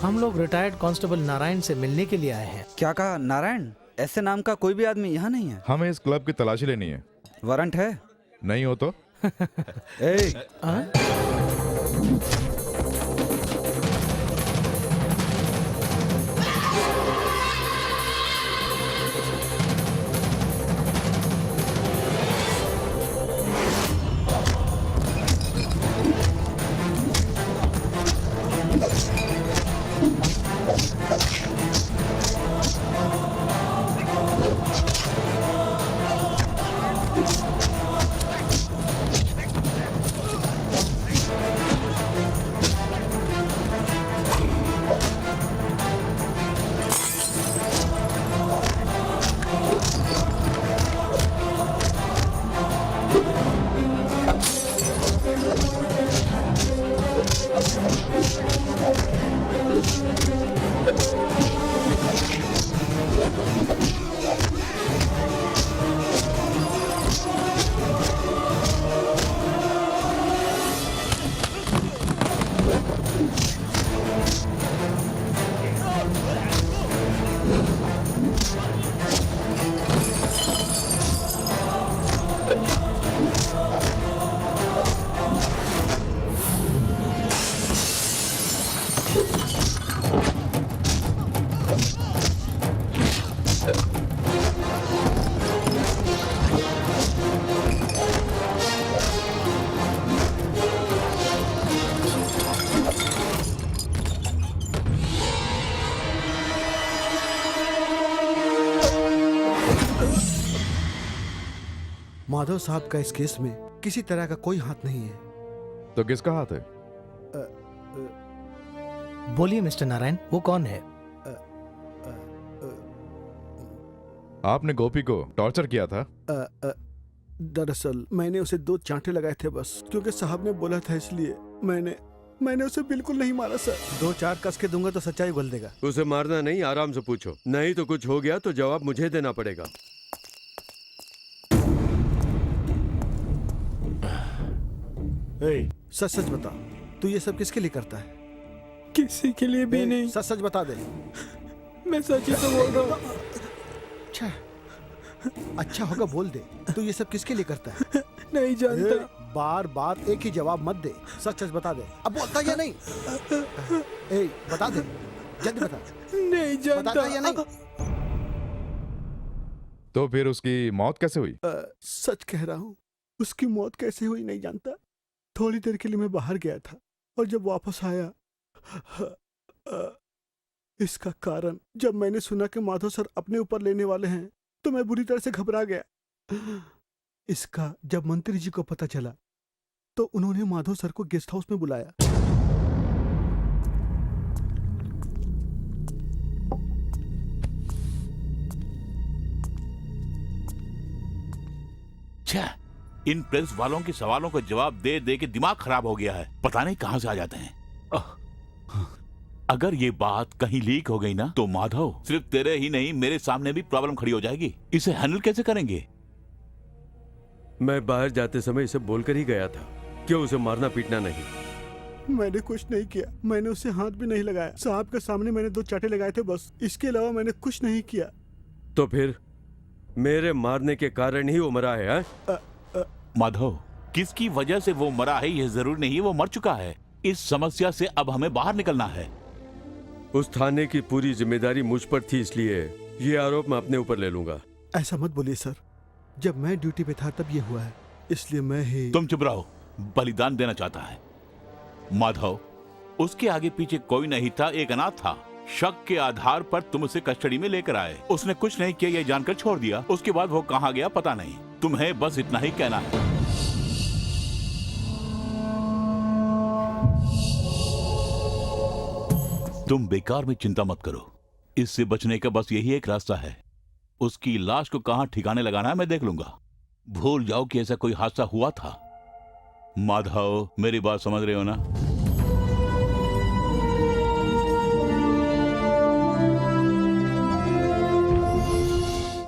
हम लोग रिटायर्ड कांस्टेबल नारायण से मिलने के लिए आए हैं। क्या कहा? नारायण? ऐसे नाम का कोई भी आदमी यहाँ नहीं है। हमें इस क्लब की तलाशी लेनी है। वारंट है? नहीं हो तो माधव साहब का इस केस में किसी तरह का कोई हाथ नहीं है। तो किसका हाथ है? बोलिए मिस्टर नारायण, वो कौन है? आपने गोपी को टॉर्चर किया था? दरअसल मैंने उसे 2 चांटे लगाए थे बस, क्योंकि साहब ने बोला था, इसलिए मैंने उसे बिल्कुल नहीं मारा सर। 2-4 कस के दूंगा तो सच्चाई बोल देगा। उसे मारना नहीं, आराम से पूछो, नहीं तो कुछ हो गया तो जवाब मुझे देना पड़ेगा। सच सच बता, तू ये सब किसके लिए करता है? किसी के लिए भी नहीं। सच सच बता दे। मैं सच ही तो बोल रहा हूँ। अच्छा होगा बोल दे, तू ये सब किसके लिए करता है? नहीं जानता। बार बार एक ही जवाब मत दे, सच सच बता दे। अब बोलता या नहीं? बता दे, जल्दी बता। नहीं जानता। बताता या नहीं? तो फिर उसकी मौत कैसे हुई? सच कह रहा हूँ, उसकी मौत कैसे हुई नहीं जानता। थोड़ी देर के लिए मैं बाहर गया था और जब वापस आया, इसका कारण जब मैंने सुना कि माधव सर अपने ऊपर लेने वाले हैं तो मैं बुरी तरह से घबरा गया। इसका जब मंत्री जी को पता चला तो उन्होंने माधव सर को गेस्ट हाउस में बुलाया। छे, इन प्रेस वालों के सवालों को जवाब दे दे के दिमाग खराब हो गया है। पता नहीं कहां से आ जाते हैं। अगर ये बात कहीं लीक हो गई ना तो माधव, सिर्फ तेरे ही नहीं मेरे सामने भी प्रॉब्लम खड़ी हो जाएगी। इसे हैंडल कैसे करेंगे? मैं बाहर जाते समय इसे बोलकर ही गया था कि उसे मारना पीटना नहीं। मैंने कुछ नहीं किया, मैंने उसे हाथ भी नहीं लगाया। साहब के सामने मैंने 2 चाटे लगाए थे बस, इसके अलावा मैंने कुछ नहीं किया। तो फिर मेरे मारने के कारण ही वो मरा है? माधव, किसकी वजह से वो मरा है ये जरूरी नहीं है, वो मर चुका है। इस समस्या से अब हमें बाहर निकलना है। उस थाने की पूरी जिम्मेदारी मुझ पर थी, इसलिए ये आरोप मैं अपने ऊपर ले लूंगा। ऐसा मत बोलिए सर, जब मैं ड्यूटी पे था तब ये हुआ है, इसलिए मैं ही। तुम चुप रहो, बलिदान देना चाहता है। माधव, उसके आगे पीछे कोई नहीं था, एक अनाथ था। शक के आधार पर तुम उसे कस्टडी में लेकर आए। उसने कुछ नहीं किया ये जानकर छोड़ दिया। उसके बाद वो कहां गया पता नहीं। तुम्हें बस इतना ही कहना है। तुम बेकार में चिंता मत करो, इससे बचने का बस यही एक रास्ता है। उसकी लाश को कहां ठिकाने लगाना है मैं देख लूंगा। भूल जाओ कि ऐसा कोई हादसा हुआ था। माधव, मेरी बात समझ रहे हो ना?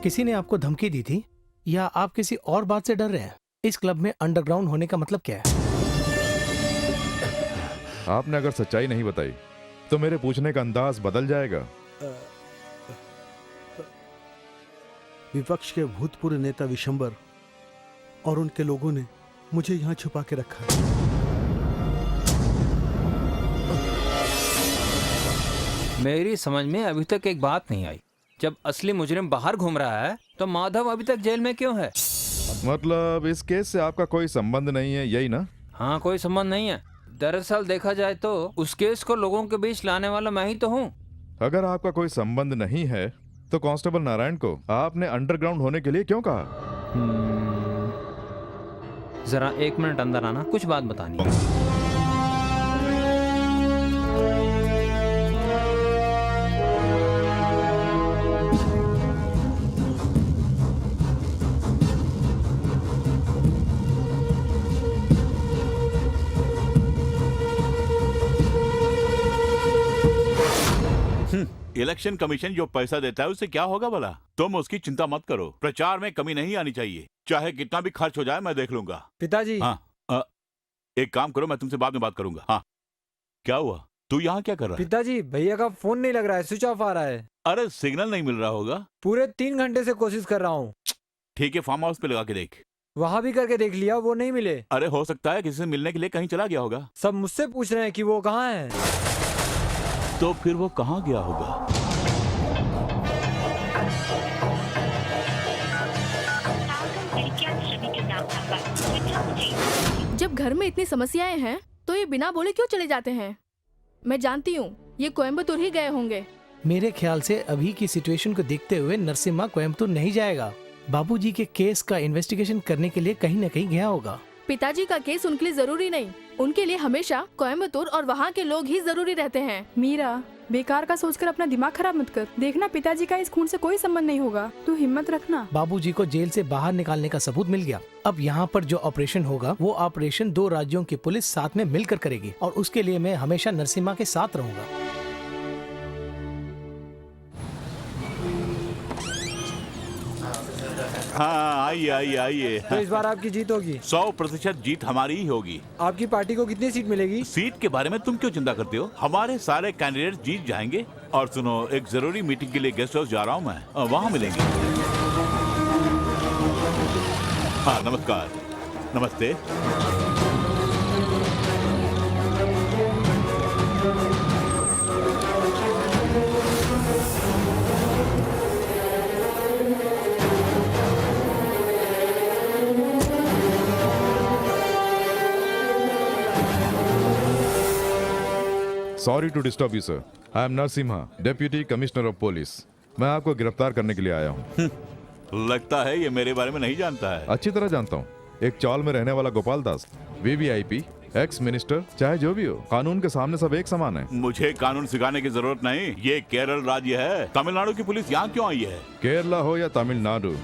किसी ने आपको धमकी दी थी या आप किसी और बात से डर रहे हैं? इस क्लब में अंडरग्राउंड होने का मतलब क्या है? आपने अगर सच्चाई नहीं बताई तो मेरे पूछने का अंदाज बदल जाएगा। विपक्ष के भूतपूर्व नेता विशंबर और उनके लोगों ने मुझे यहाँ छुपा के रखा है। मेरी समझ में अभी तक एक बात नहीं आई। जब असली मुजरिम बाहर घूम रहा है तो माधव अभी तक जेल में क्यों है? मतलब इस केस से आपका कोई संबंध नहीं है, यही ना? हाँ, कोई संबंध नहीं है। दरअसल देखा जाए तो उस केस को लोगों के बीच लाने वाला मैं ही तो हूँ। अगर आपका कोई संबंध नहीं है तो कांस्टेबल नारायण को आपने अंडरग्राउंड होने के लिए क्यों कहा? जरा 1 मिनट अंदर आना, कुछ बात बतानी है। इलेक्शन कमीशन जो पैसा देता है उससे क्या होगा भला? तुम उसकी चिंता मत करो। प्रचार में कमी नहीं आनी चाहिए, चाहे कितना भी खर्च हो जाए मैं देख लूंगा। पिताजी। हाँ, एक काम करो, मैं तुमसे बाद में बात करूंगा। हाँ, क्या हुआ? तू यहाँ क्या कर रहा है? पिताजी, भैया का फोन नहीं लग रहा है, स्विच ऑफ आ रहा है। अरे सिग्नल नहीं मिल रहा होगा। पूरे 3 घंटे से कोशिश कर रहा हूँ। ठीक है, फार्म हाउस पे लगा के देख। वहाँ भी करके देख लिया, वो नहीं मिले। अरे हो सकता है किसी से मिलने के लिए कहीं चला गया होगा। सब मुझसे पूछ रहे हैं कि वो कहाँ है। तो फिर वो कहाँ गया होगा? जब घर में इतनी समस्याएं हैं तो ये बिना बोले क्यों चले जाते हैं? मैं जानती हूँ ये कोयम्बतूर ही गए होंगे। मेरे ख्याल से अभी की सिचुएशन को देखते हुए नरसिम्हा कोयम्बतूर नहीं जाएगा। बाबूजी के केस का इन्वेस्टिगेशन करने के लिए कहीं न कहीं गया होगा। पिताजी का केस उनके लिए जरूरी नहीं, उनके लिए हमेशा कोयम्बतूर और वहाँ के लोग ही जरूरी रहते हैं। मीरा, बेकार का सोचकर अपना दिमाग खराब मत कर। देखना पिताजी का इस खून से कोई संबंध नहीं होगा, तू हिम्मत रखना। बाबूजी को जेल से बाहर निकालने का सबूत मिल गया। अब यहाँ पर जो ऑपरेशन होगा वो ऑपरेशन 2 राज्यों की पुलिस साथ में मिलकर करेगी और उसके लिए मैं हमेशा नरसिम्हा के साथ रहूंगा। हाँ, आइए आइए आइए। तो इस बार आपकी जीत होगी। 100% जीत हमारी ही होगी। आपकी पार्टी को कितनी सीट मिलेगी? सीट के बारे में तुम क्यों चिंता करते हो? हमारे सारे कैंडिडेट जीत जाएंगे। और सुनो, एक जरूरी मीटिंग के लिए गेस्ट हाउस जा रहा हूँ मैं, वहाँ मिलेंगे। हाँ, नमस्कार। नमस्ते। Sorry to disturb you sir, I am Narasimha, deputy commissioner of police. मैं आपको गिरफ्तार करने के लिए आया हूँ। लगता है ये मेरे बारे में नहीं जानता है। अच्छी तरह जानता हूँ। एक चौल में रहने वाला Gopal Das, VVIP, ex minister, चाहे जो भी हो, कानून के सामने सब एक समान है। मुझे कानून सिखाने की जरूरत नहीं। ये केरल राज्य है। तमिलनाडु की पुलिस यहाँ क्यों आई है? केरला हो या तमिलनाडु,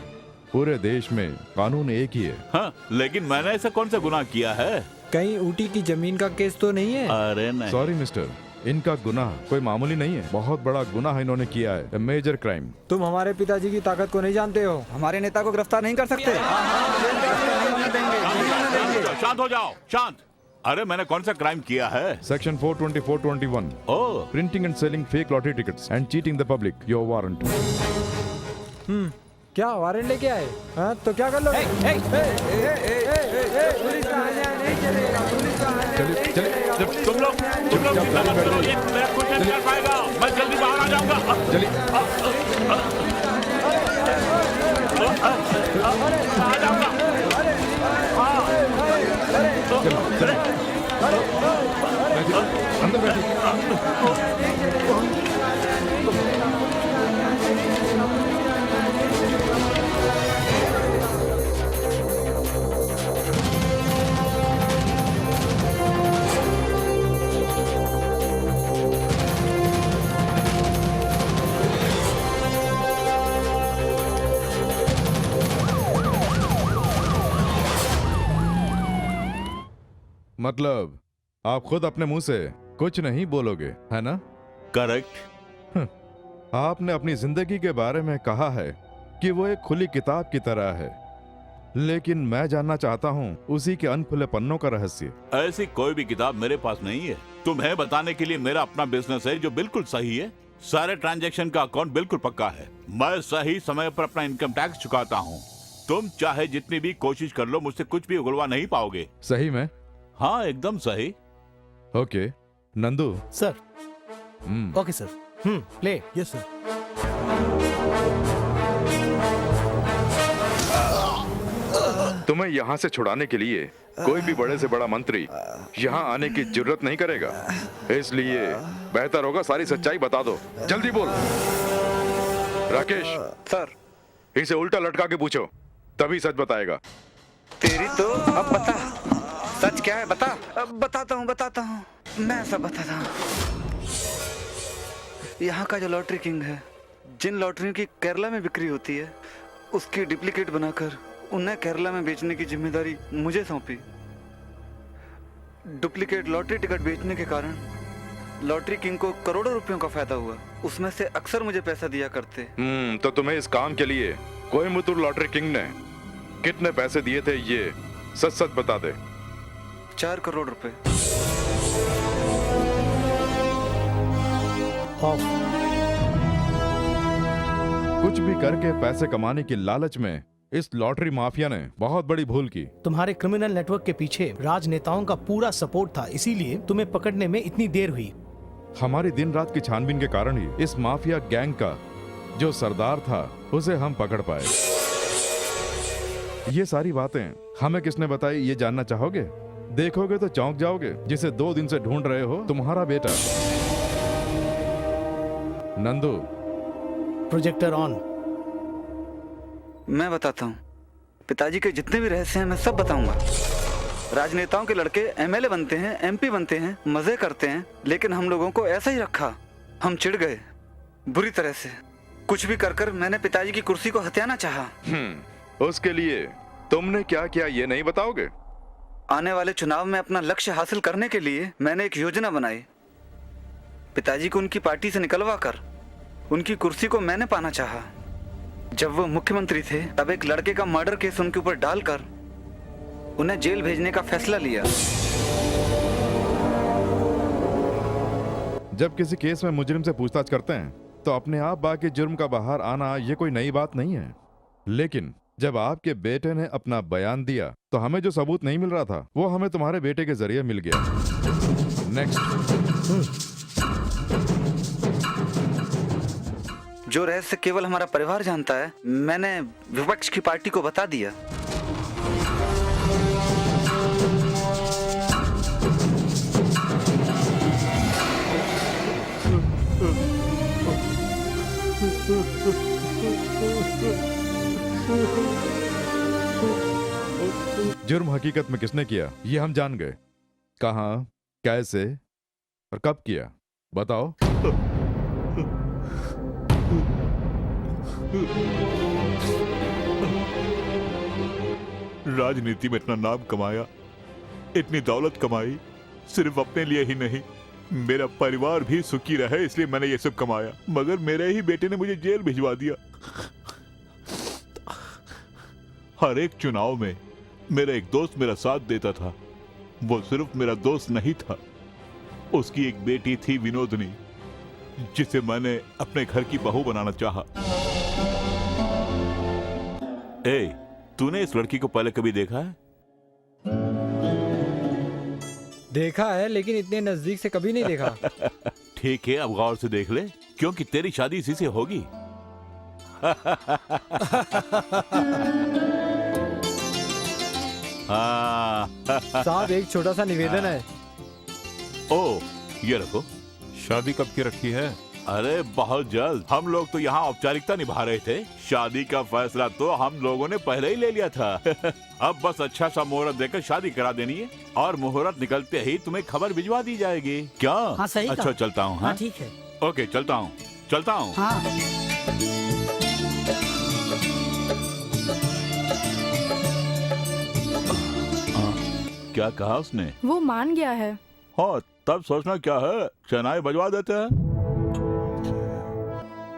पूरे देश में कानून एक ही है। हाँ, लेकिन मैंने ऐसा कौन सा गुनाह किया है? कहीं ऊटी की जमीन का केस तो नहीं है? अरे नहीं। सॉरी मिस्टर, इनका गुनाह कोई मामूली नहीं है, बहुत बड़ा गुनाह इन्होंने किया है, मेजर क्राइम। तुम हमारे पिताजी की ताकत को नहीं जानते हो, हमारे नेता को गिरफ्तार नहीं कर सकते। शांत हो जाओ, शांत। अरे मैंने कौन सा क्राइम किया है? Section 424-21। Oh, printing and selling fake lottery tickets and cheating the public. Your warrant. क्या वारंट लेके आए? हाँ तो क्या कर लो? पुलिस का आना नहीं चलेगा, पुलिस का आना नहीं चलेगा। तुम लोग चिंता मत करो, ये मेरा कुछ नहीं कर पाएगा, मैं जल्दी बाहर आ जाऊंगा। आ जाऊंगा। अंदर बैठो। मतलब आप खुद अपने मुंह से कुछ नहीं बोलोगे, है ना? करेक्ट। आपने अपनी जिंदगी के बारे में कहा है कि वो एक खुली किताब की तरह है, लेकिन मैं जानना चाहता हूँ उसी के अनखुले पन्नों का रहस्य। ऐसी कोई भी किताब मेरे पास नहीं है। तुम्हें बताने के लिए मेरा अपना बिजनेस है जो बिल्कुल सही है। सारे ट्रांजैक्शन का अकाउंट बिल्कुल पक्का है। मैं सही समय पर अपना इनकम टैक्स चुकाता हूँ। तुम चाहे जितनी भी कोशिश कर लो, मुझसे कुछ भी उगलवा नहीं पाओगे। सही में? हाँ, एकदम सही। Okay Nandu. Sir. Okay sir. Play. Yes sir. तुम्हें यहाँ से छुड़ाने के लिए कोई भी बड़े से बड़ा मंत्री यहाँ आने की जरूरत नहीं करेगा, इसलिए बेहतर होगा सारी सच्चाई बता दो। जल्दी बोल। राकेश सर, इसे उल्टा लटका के पूछो, तभी सच बताएगा। तेरी तो अब बता, सच क्या है बता। अब बताता हूँ, मैं सब बताता हूँ। यहाँ का जो लॉटरी किंग है, जिन लॉटरियों की केरला में बिक्री होती है, उसकी डुप्लीकेट बनाकर उन्हें केरला में बेचने की जिम्मेदारी मुझे सौंपी। डुप्लीकेट लॉटरी टिकट बेचने के कारण लॉटरी किंग को करोड़ों रुपयों का फायदा हुआ। उसमें से अक्सर मुझे पैसा दिया करते। तो तुम्हें इस काम के लिए कोयम्बतूर लॉटरी किंग ने कितने पैसे दिए थे, ये सच सच बता दे। 4 करोड़ रुपए। कुछ भी करके पैसे कमाने की लालच में इस लॉटरी माफिया ने बहुत बड़ी भूल की। तुम्हारे क्रिमिनल नेटवर्क के पीछे राजनेताओं का पूरा सपोर्ट था, इसीलिए तुम्हें पकड़ने में इतनी देर हुई। हमारी दिन रात की छानबीन के कारण ही इस माफिया गैंग का जो सरदार था उसे हम पकड़ पाए। ये सारी बातें हमें किसने बताई, ये जानना चाहोगे? देखोगे तो चौंक जाओगे। जिसे 2 दिन से ढूंढ रहे हो, तुम्हारा बेटा नंदू। Projector on. मैं बताता हूँ, पिताजी के जितने भी रहस्य हैं मैं सब बताऊंगा। राजनेताओं के लड़के एमएलए बनते हैं, एमपी बनते हैं, मजे करते हैं, लेकिन हम लोगों को ऐसा ही रखा। हम चिढ़ गए बुरी तरह से। कुछ भी कर कर मैंने पिताजी की कुर्सी को हथियाना चाहा। उसके लिए तुमने क्या किया ये नहीं बताओगे? आने वाले चुनाव में अपना लक्ष्य हासिल करने के लिए मैंने एक योजना बनाई। पिताजी को उनकी पार्टी से निकलवा कर उनकी कुर्सी को मैंने पाना चाहा। जब वो मुख्यमंत्री थे तब एक लड़के का मर्डर केस उनके ऊपर डालकर उन्हें जेल भेजने का फैसला लिया। जब किसी केस में मुजरिम से पूछताछ करते हैं तो अपने आप बाकी जुर्म का बाहर आना ये कोई नई बात नहीं है, लेकिन जब आपके बेटे ने अपना बयान दिया तो हमें जो सबूत नहीं मिल रहा था वो हमें तुम्हारे बेटे के जरिए मिल गया। नेक्स्ट। जो रहस्य केवल हमारा परिवार जानता है, मैंने विपक्ष की पार्टी को बता दिया। जुर्म हकीकत में किसने किया ये हम जान गए। कहां, कैसे और कब किया बताओ। राजनीति में इतना नाम कमाया, इतनी दौलत कमाई, सिर्फ अपने लिए ही नहीं, मेरा परिवार भी सुखी रहे इसलिए मैंने ये सब कमाया। मगर मेरे ही बेटे ने मुझे जेल भिजवा दिया। हर एक चुनाव में मेरा एक दोस्त मेरा साथ देता था। वो सिर्फ मेरा दोस्त नहीं था, उसकी एक बेटी थी विनोदनी, जिसे मैंने अपने घर की बहू बनाना चाहा। ए, तूने इस लड़की को पहले कभी देखा है? देखा है, लेकिन इतने नजदीक से कभी नहीं देखा। ठीक है, अब गौर से देख ले, क्योंकि तेरी शादी इसी से होगी। साहब, एक छोटा सा निवेदन है। ओ, ये रखो। शादी कब की रखी है? अरे बहुत जल्द। हम लोग तो यहाँ औपचारिकता निभा रहे थे, शादी का फैसला तो हम लोगों ने पहले ही ले लिया था। अब बस अच्छा सा मुहूर्त देकर शादी करा देनी है और मुहूर्त निकलते ही तुम्हें खबर भिजवा दी जाएगी। क्या? हाँ, सही अच्छा, कहा। चलता हूँ। हाँ, ठीक है। ओके, चलता हूँ, चलता हूँ। हाँ। क्या कहा उसने? वो मान गया है। हाँ, तब सोचना क्या है, शहनाई बजवा देते हैं।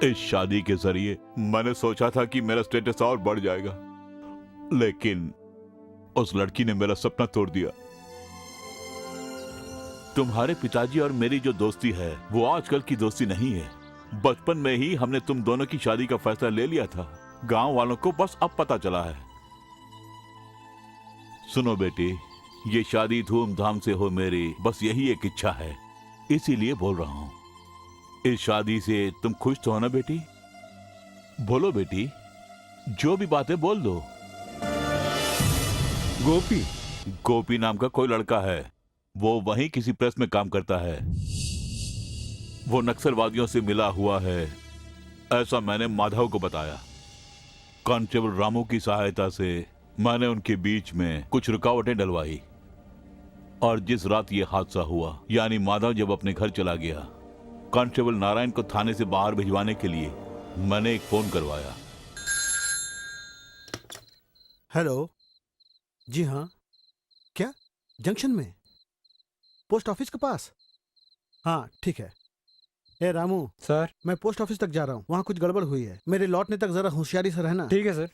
इस शादी के जरिए मैंने सोचा था कि मेरा स्टेटस और बढ़ जाएगा, लेकिन उस लड़की ने मेरा सपना तोड़ दिया। तुम्हारे पिताजी और मेरी जो दोस्ती है वो आजकल की दोस्ती नहीं है। बचपन में ही हमने तुम दोनों की शादी का फैसला ले लिया था। गांव वालों को बस अब पता चला है। सुनो बेटी, ये शादी धूमधाम से हो मेरी बस यही एक इच्छा है, इसीलिए बोल रहा हूं। इस शादी से तुम खुश तो हो ना बेटी? बोलो बेटी, जो भी बातें बोल दो। गोपी नाम का कोई लड़का है, वो वहीं किसी प्रेस में काम करता है। वो नक्सलवादियों से मिला हुआ है, ऐसा मैंने माधव को बताया। कांस्टेबल रामू की सहायता से मैंने उनके बीच में कुछ रुकावटें डलवाई, और जिस रात ये हादसा हुआ, यानी माधव जब अपने घर चला गया, कांस्टेबल नारायण को थाने से बाहर भिजवाने के लिए मैंने एक फोन करवाया। हेलो, जी हाँ, क्या जंक्शन में, पोस्ट ऑफिस के पास? हाँ ठीक है। ए रामू सर, मैं पोस्ट ऑफिस तक जा रहा हूँ, वहाँ कुछ गड़बड़ हुई है, मेरे लौटने तक जरा होशियारी से रहना। ठीक है सर।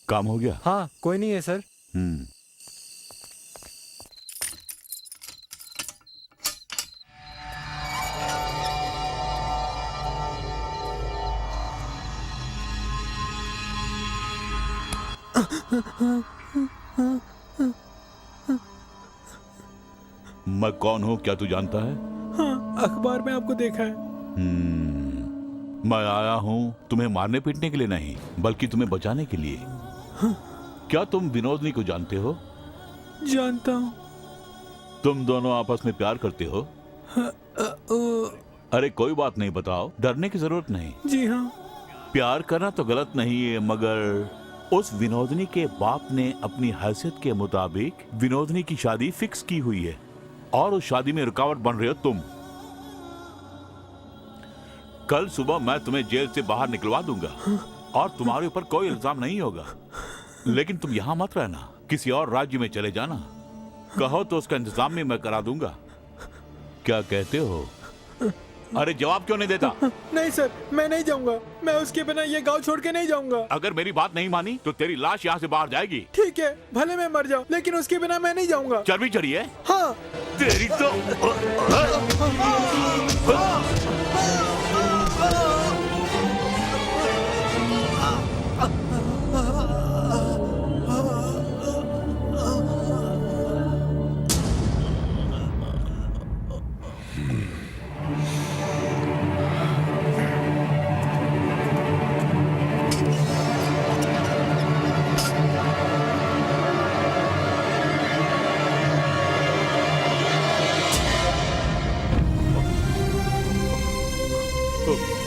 काम हो गया? हाँ, कोई नहीं है सर। मैं कौन हूँ क्या तू जानता है? हाँ, अखबार में आपको देखा है। मैं आया हूँ तुम्हें मारने पीटने के लिए नहीं, बल्कि तुम्हें बचाने के लिए। क्या तुम विनोदनी को जानते हो? जानता हूँ। तुम दोनों आपस में प्यार करते हो? अरे कोई बात नहीं, बताओ, डरने की जरूरत नहीं। जी हाँ। प्यार करना तो गलत नहीं है, मगर उस विनोदनी के बाप ने अपनी हैसियत के मुताबिक विनोदनी की शादी फिक्स की हुई है, और उस शादी में रुकावट बन रहे हो तुम। कल सुबह मैं तुम्हें जेल से बाहर निकलवा दूंगा और तुम्हारे ऊपर कोई इल्जाम नहीं होगा, लेकिन तुम यहाँ मत रहना, किसी और राज्य में चले जाना। कहो तो उसका इंतजाम भी मैं करा दूंगा। क्या कहते हो? अरे जवाब क्यों नहीं देता? नहीं सर, मैं नहीं जाऊंगा, मैं उसके बिना ये गांव छोड़ के नहीं जाऊंगा। अगर मेरी बात नहीं मानी तो तेरी लाश यहाँ से बाहर जाएगी। ठीक है, भले मैं मर जाऊं, लेकिन उसके बिना मैं नहीं जाऊंगा। चर्बी चढ़ी है? हाँ। तेरी तो Oh.